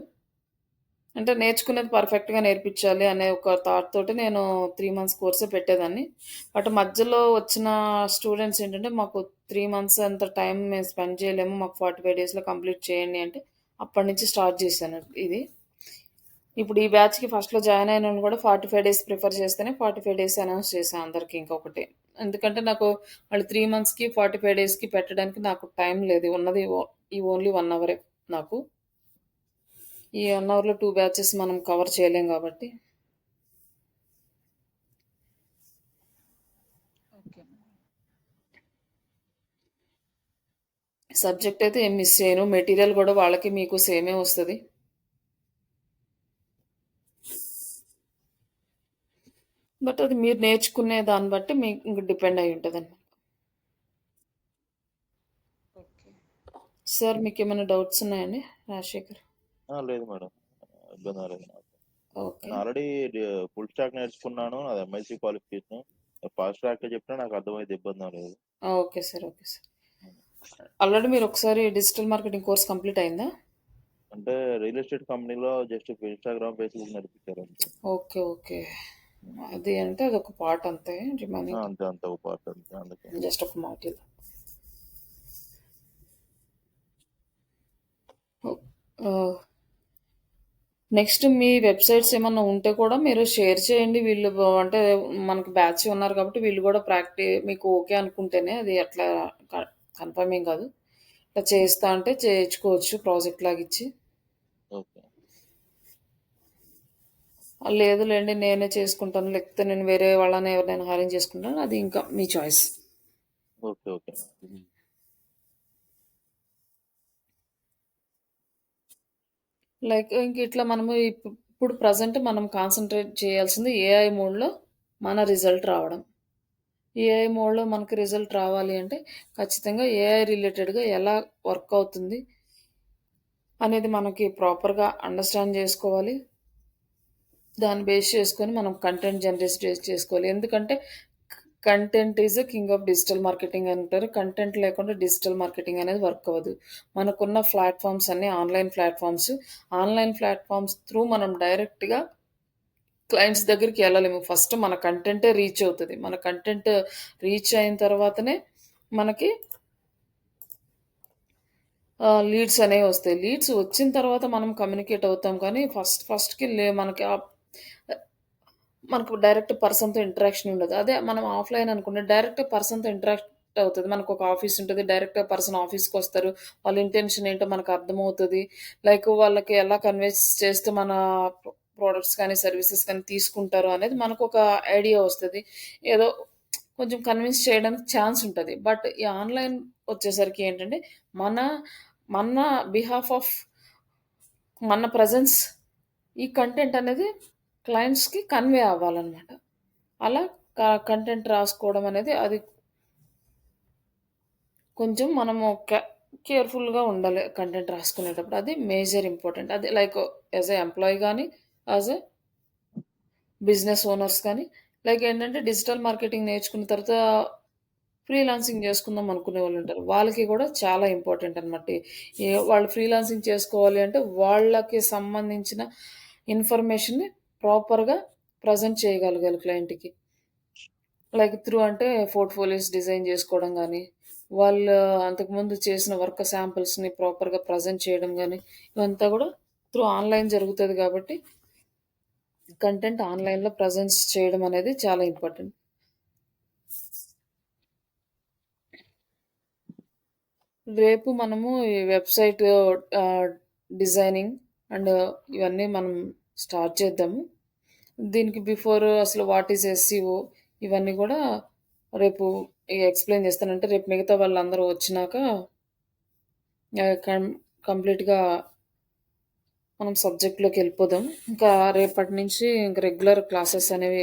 అంటే నేర్చుకునేది పర్ఫెక్ట్‌గా నేర్పించాలి అనే ఒక థాట్ తోటి నేను 3 మంత్స్ కోర్సే పెట్టేదాన్ని. బట్ మధ్యలో వచ్చిన స్టూడెంట్స్ ఏంటంటే, "మాకు 3 మంత్స్ అంత టైం మేము స్పెండ్ చేయలేము. మాకు 45 డేస్‌లో కంప్లీట్ చేయండి" అంటే అప్పటినుంచి స్టార్ట్ చేశాను ఇది. ఇప్పుడు ఈ బ్యాచ్‌కి ఫస్ట్‌లో జాయిన్ అయినోళ్ళని కూడా 45 డేస్ ప్రిఫర్ చేస్తేనే 45 డేస్ అనౌన్స్ చేశా అందరికి ఇంకొకటి. ఎందుకంటే నాకు వాళ్ళు 3 మంత్స్‌కి, 45 డేస్‌కి పెట్టడానికి నాకు టైం లేదు. ఉన్నది ఈ ఓన్లీ 1 అవరే నాకు. ఈ 1 అవర్‌లో 2 బ్యాచెస్ మనం కవర్ చేయలేం కాబట్టి. ఓకే. సబ్జెక్ట్ అయితే ఏం మిస్ చేయను. మెటీరియల్ కూడా వాళ్ళకి మీకు సేమే వస్తది. బట్ అది మీరు నేర్చుకునే దాన్ని బట్టి మీకు ఇంక డిపెండ్ అయి ఉంటదనమాట. ఓకే. సార్ మీకేమైనా డౌట్స్ ఉన్నాయండి రాజశేఖర్? లేదు మేడం. ఇబ్బంది లేదు నాకు. ఓకే. నేను ఆల్రెడీ ఫుల్ స్టాక్ నేర్చుకున్నాను. అది ఎంఎస్సి క్వాలిఫికేషన్. ఫాస్ట్ ట్రాక్ చెప్పినా నాకు అర్థమైతే ఇబ్బంది లేదు. Okay sir. Okay sir. Already మీరు ఒకసారి డిజిటల్ మార్కెటింగ్ కోర్స్ కంప్లీట్ అయిందా? అంటే రియల్ ఎస్టేట్ కంపెనీలో జస్ట్ ఇన్స్టాగ్రామ్, ఫేస్బుక్ నేర్పించారు అంతే. ఓకే. ఓకే. అది అంటే అదొక పార్ట్ అంతే. రిమైనింగ్ అంతే అంత ఒక పార్ట్ అంతే. అందుకే జస్ట్ ఒక మాడ్యూల్. నెక్స్ట్ మీ వెబ్సైట్స్ ఏమన్నా ఉంటే కూడా మీరు షేర్ చేయండి. వీళ్ళు అంటే మనకు బ్యాచ్ ఉన్నారు కాబట్టి వీళ్ళు కూడా మీకు ఓకే అనుకుంటేనే అది అట్లా కన్ఫర్మ్ ఏం కాదు. ఇట్లా చేస్తా అంటే చేయించుకోవచ్చు ప్రాజెక్ట్ లాగా ఇచ్చి. ఓకే. లేదులేండి నేనే చేసుకుంటాను, లేకపోతే నేను వేరే వాళ్ళని ఎవరినైనా హైరింగ్ చేసుకుంటాను, అది ఇంకా మీ చాయిస్. ఓకే. ఓకే. లైక్ ఇంక ఇట్లా మనము ఇప్పుడు ప్రజెంట్ మనం కాన్సన్ట్రేట్ చేయాల్సింది ఏఐ మోడ్లో మన రిజల్ట్ రావడం. ఏఐ మోడ్లో మనకి రిజల్ట్ రావాలి అంటే ఖచ్చితంగా ఏఐ రిలేటెడ్గా ఎలా వర్క్ అవుతుంది అనేది మనకి ప్రాపర్గా అండర్స్టాండ్ చేసుకోవాలి. దాన్ని బేస్ చేసుకొని మనం కంటెంట్ జనరేట్ చేసుకోవాలి. ఎందుకంటే content is king of digital marketing అంటారు. కంటెంట్ లేకుండా డిజిటల్ మార్కెటింగ్ అనేది వర్క్ అవ్వదు. మనకున్న ప్లాట్ఫామ్స్ అన్నీ online platforms. Online platforms through మనం డైరెక్ట్గా క్లయింట్స్ దగ్గరికి వెళ్ళలేము. ఫస్ట్ మన కంటెంటే రీచ్ అవుతుంది. మన కంటెంట్ రీచ్ అయిన తర్వాతనే మనకి లీడ్స్ అనేవి వస్తాయి. లీడ్స్ వచ్చిన తర్వాత మనం కమ్యూనికేట్ అవుతాం, కానీ ఫస్ట్కి మనకు డైరెక్ట్ పర్సన్తో ఇంటరాక్షన్ ఉండదు. అదే మనం ఆఫ్లైన్ అనుకుంటే డైరెక్ట్ పర్సన్తో ఇంటరాక్ట్ అవుతుంది. మనకు ఒక ఆఫీస్ ఉంటుంది, డైరెక్ట్ పర్సన్ ఆఫీస్కి వస్తారు, వాళ్ళ ఇంటెన్షన్ ఏంటో మనకు అర్థమవుతుంది. లైక్ వాళ్ళకి ఎలా కన్విన్స్ చేస్తే మన ప్రోడక్ట్స్ కానీ సర్వీసెస్ కానీ తీసుకుంటారు అనేది మనకు ఒక ఐడియా వస్తుంది. ఏదో కొంచెం కన్విన్స్ చేయడానికి ఛాన్స్ ఉంటుంది. బట్ ఈ ఆన్లైన్ వచ్చేసరికి ఏంటంటే మన మన బిహాఫ్ ఆఫ్ మన ప్రజెన్స్ ఈ కంటెంట్ అనేది క్లయింట్స్కి కన్వే అవ్వాలన్నమాట. అలా కంటెంట్ రాసుకోవడం అనేది అది కొంచెం మనము కేర్ఫుల్గా ఉండాలి కంటెంట్ రాసుకునేటప్పుడు. అది మేజర్ ఇంపార్టెంట్. అది లైక్ యాజ్ ఎ ఎంప్లాయీ కానీ యాజ్ ఎ బిజినెస్ ఓనర్స్ కానీ లైక్ ఏంటంటే డిజిటల్ మార్కెటింగ్ నేర్చుకున్న తర్వాత ఫ్రీలాన్సింగ్ చేసుకుందాం అనుకునే వాళ్ళు ఉంటారు. వాళ్ళకి కూడా చాలా ఇంపార్టెంట్ అనమాట. వాళ్ళు ఫ్రీలాన్సింగ్ చేసుకోవాలి అంటే వాళ్ళకి సంబంధించిన ఇన్ఫర్మేషన్ని ప్రాపర్గా ప్రజెంట్ చేయగలగాలి క్లయింట్కి. లైక్ త్రూ అంటే పోర్ట్ఫోలియోస్ డిజైన్ చేసుకోవడం కానీ, వాళ్ళు అంతకుముందు చేసిన వర్క్ శాంపిల్స్ని ప్రాపర్గా ప్రజెంట్ చేయడం కానీ, ఇవంతా కూడా త్రూ ఆన్లైన్ జరుగుతుంది కాబట్టి కంటెంట్ ఆన్లైన్లో ప్రజెన్స్ చేయడం అనేది చాలా ఇంపార్టెంట్. రేపు మనము ఈ వెబ్సైట్ డిజైనింగ్ అండ్ ఇవన్నీ మనం స్టార్ట్ చేద్దాము. దీనికి బిఫోర్ అసలు వాట్ ఈజ్ ఎస్సీఓ ఇవన్నీ కూడా రేపు ఎక్స్ప్లెయిన్ చేస్తానంటే రేపు మిగతా వాళ్ళందరూ వచ్చినాక కంప్లీట్గా మనం సబ్జెక్ట్లోకి వెళ్ళిపోదాం. ఇంకా రేపటి నుంచి ఇంకా రెగ్యులర్ క్లాసెస్ అనేవి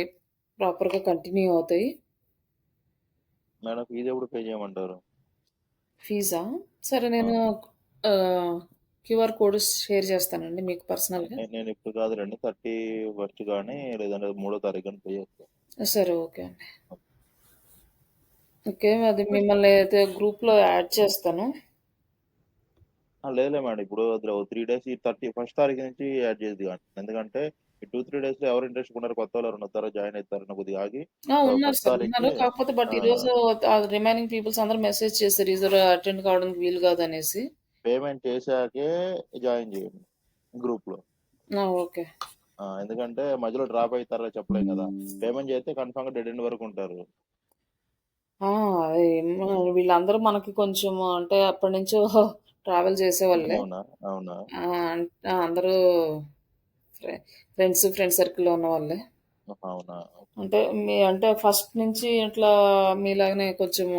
ప్రాపర్గా కంటిన్యూ అవుతాయి. మేడం ఫీజు ఎప్పుడు పే చేయమంటారు? ఫీజా? సరే నేను క్యూఆర్ కోడ్ షేర్ చేస్తానండి మీకు పర్సనల్గా. నేను ఇప్పుడు కాదులేండి, 31st కానీ లేదంటే 3వ తారీఖు కానీ పే చేస్తాను. సరే ఓకే అండి. ఓకే, అది మిమ్మల్ని అయితే గ్రూప్లో యాడ్ చేస్తాను. లేదులే మేడం, ఇప్పుడు 3 days 31st తారీఖు నుంచి యాడ్ చేసి కానీ, ఎందుకంటే ఈ 2-3 days లో ఎవరు ఇంట్రెస్ట్ ఉన్నారు, కొత్త వాళ్ళు ఎవరైనా వస్తారో జాయిన్ అవుతారని కొద్దిగా ఆగి ఉన్నారు 1st సార్, తారీఖు. ఉన్నారు. కాకపోతే బట్ ఈరోజు రిమైనింగ్ పీపుల్స్ అందరూ మెసేజ్ చేస్తారు ఈరోజు అటెండ్ కావడానికి వీలు కాదు అనేసి. పేమెంట్ చేశాకే జాయిన్ చేయండి గ్రూప్ లో. ఓకే. ఎందుకంటే మధ్యలో డ్రాప్ అవుతారో చెప్పలేం కదా. పేమెంట్ చేస్తే కన్ఫామ్ గా డెడ్ ఎండ్ వరకు ఉంటారు. వీళ్ళందరూ మనకి కొంచెం అంటే అప్పటి నుంచో ట్రావెల్ చేసేవాళ్ళే. అవునా? అవునా? అందరూ ఫ్రెండ్స్ సర్కిల్లో ఉన్న వాళ్ళే. అవునా? అంటే ఫస్ట్ నుంచి ఇట్లా మీలాగనే కొంచెం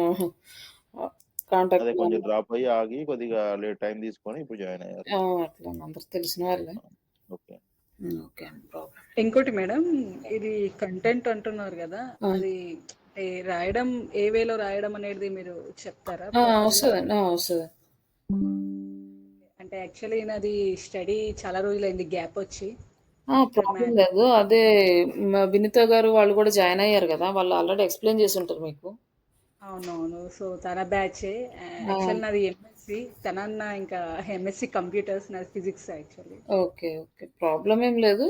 కాంటాక్ట్ అదే కొంచెం డ్రాప్ అయ్యి ఆగి కొద్దిగా లేట్ టైం తీసుకొని ఇప్పుడు జాయిన్ అయ్యారు. అట్లా అందరు తెలిసిన వాళ్ళే. ఓకే. ఓకే అండి. ప్రాబ్లమ్. ఇంకోటి మేడం, ఇది కంటెంట్ అంటున్నారు కదా, ఆ! అది రాయడం ఏ వేలో రాయడం అనేది మీరు చెప్తారా ప్రాపర్గా? వస్తదండి. వస్తది. అంటే యాక్చువల్లీ నాది స్టడీ చాలా రోజులైంది గ్యాప్ వచ్చి. After problem marriage. లేదు. అదే వినిత గారు వాళ్ళు గూడా జాయిన్ అయ్యారు గదా! వాళ్ళు ఆల్రెడీ ఎక్స్‌ప్లెయిన్ చేసుంటారు మీకు. అవునవును. సో తన బ్యాచే. ఆ! యాక్చువల్ నాది ఎంఎస్సి, తనన్న ఇంకా ఎంఎస్సి కంప్యూటర్స్, నాది physics actually. Okay. Okay. Problem ఏం లేదు.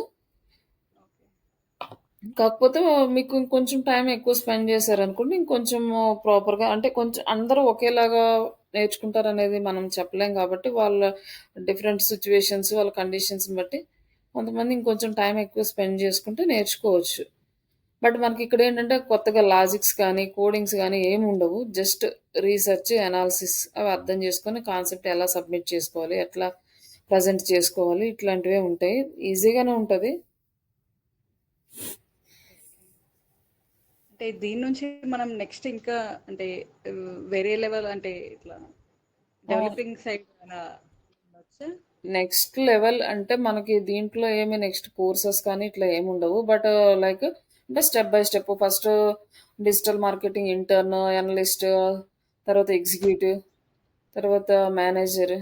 కాకపోతే మీకు ఇంకొంచెం టైం ఎక్కువ స్పెండ్ చేశారనుకోండి, ఇంకొంచెం ప్రాపర్‌గా అంటే కొంచెం అందరూ ఒకేలాగా నేర్చుకుంటారనేది మనం చెప్పలేం గాబట్టి, వాళ్ళ డిఫరెంట్ సిట్యుయేషన్స్, వాళ్ళ కండిషన్స్‌ని బట్టి కొంతమంది ఇంకొంచెం టైం ఎక్కువ స్పెండ్ చేసుకుంటే నేర్చుకోవచ్చు. బట్ మనకిక్కడేంటంటే కొత్తగా లాజిక్స్ కానీ, కోడింగ్స్ గానీ ఏముండవు. జస్ట్ రీసెర్చ్, అనాలిసిస్ అవి అర్థం చేసుకొని కాన్సెప్ట్ ఎలా సబ్మిట్ చేసుకోవాలి, ఎట్లా ప్రెజెంట్ చేసుకోవాలి ఇట్లాంటివే ఉంటాయి. ఈజీగానే ఉంటది. అంటే దీని నుంచి మనం నెక్స్ట్ ఇంకా అంటే వేరే లెవెల్ అంటే ఇట్లా ఆహ్, డెవలపింగ్ సైడ్ అలా ఉండొచ్చా? నెక్స్ట్ లెవెల్ అంటే మనకి దీంట్లో ఏమి నెక్స్ట్ కోర్సెస్ కానీ ఇట్లా ఏముండవు. బట్ లైక్ అంటే step by step first digital marketing intern, analyst, తర్వాత ఎగ్జిక్యూటివ్, తర్వాత మేనేజర్,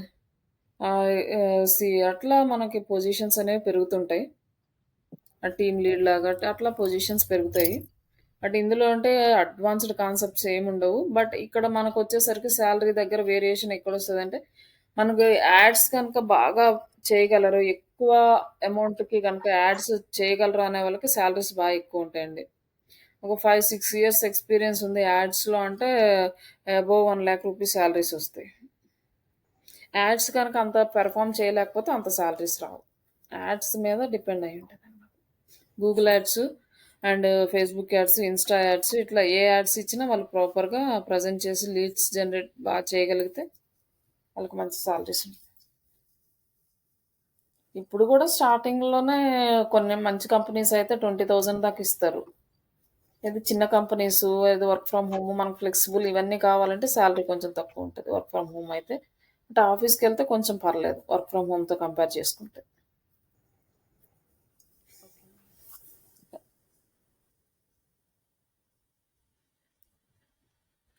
అట్లా మనకి పొజిషన్స్ అనేవి పెరుగుతుంటాయి. టీమ్ లీడ్ లాగా అట్లా పొజిషన్స్ పెరుగుతాయి. బట్ ఇందులో అంటే అడ్వాన్స్‌డ్ కాన్సెప్ట్స్ ఏముండవు. బట్ ఇక్కడ మనకొచ్చేసరికి సాలరీ దగ్గర వేరియేషన్ ఎక్కడొస్తదంటే, మనకు యాడ్స్ గనుక బాగా చేయగలరు, ఎక్కువ అమౌంట్‌కి గనుక యాడ్స్ చేయగలరు అనే వాళ్ళకి సాలరీస్ ఎక్కువుంటాయండి. ఒక 5, 6 ఇయర్స్ ఎక్స్‌పీరియన్స్ ఉంది యాడ్స్‌లో అంటే అబోవ్ 1,00,000 రూపీస్ సాలరీస్ ఒస్తాయి. యాడ్స్ గనక అంత పెర్ఫార్మ్ చేయలేకపోతే అంత సాలరీస్ రావు. యాడ్స్ మీద డిపెండ్ అయ్యి ఉంటదనమాట. Google ads and Facebook ads, Insta ads ఇట్లా ఏ యాడ్స్ ఇచ్చినా వాళ్ళు ప్రాపర్‌గా ప్రెజెంట్ చేసి లీడ్స్ జనరేట్ చేయగలిగితే వాళ్ళకి మంచి సాలరీస్ ఉంటాయి. ఇప్పుడు గూడా స్టార్టింగ్‌లోనే కొన్ని మంచి కంపెనీస్ అయితే 20,000 దాకా ఇస్తారు. ఇది చిన్న కంపెనీస్ ఏదో వర్క్ ఫ్రమ్ హోమ్ మనకు ఫ్లెక్సిబుల్ ఇవన్నీ కావాలంటే సాలరీ కొంచెం తక్కువ ఉంటది. వర్క్ ఫ్రమ్ హోమ్ అయితే. బట్ ఆఫీస్‌కెళ్తే కొంచెం పర్లేదు. వర్క్ ఫ్రమ్ హోమ్‌తో కంపేర్ చేసుకుంటే.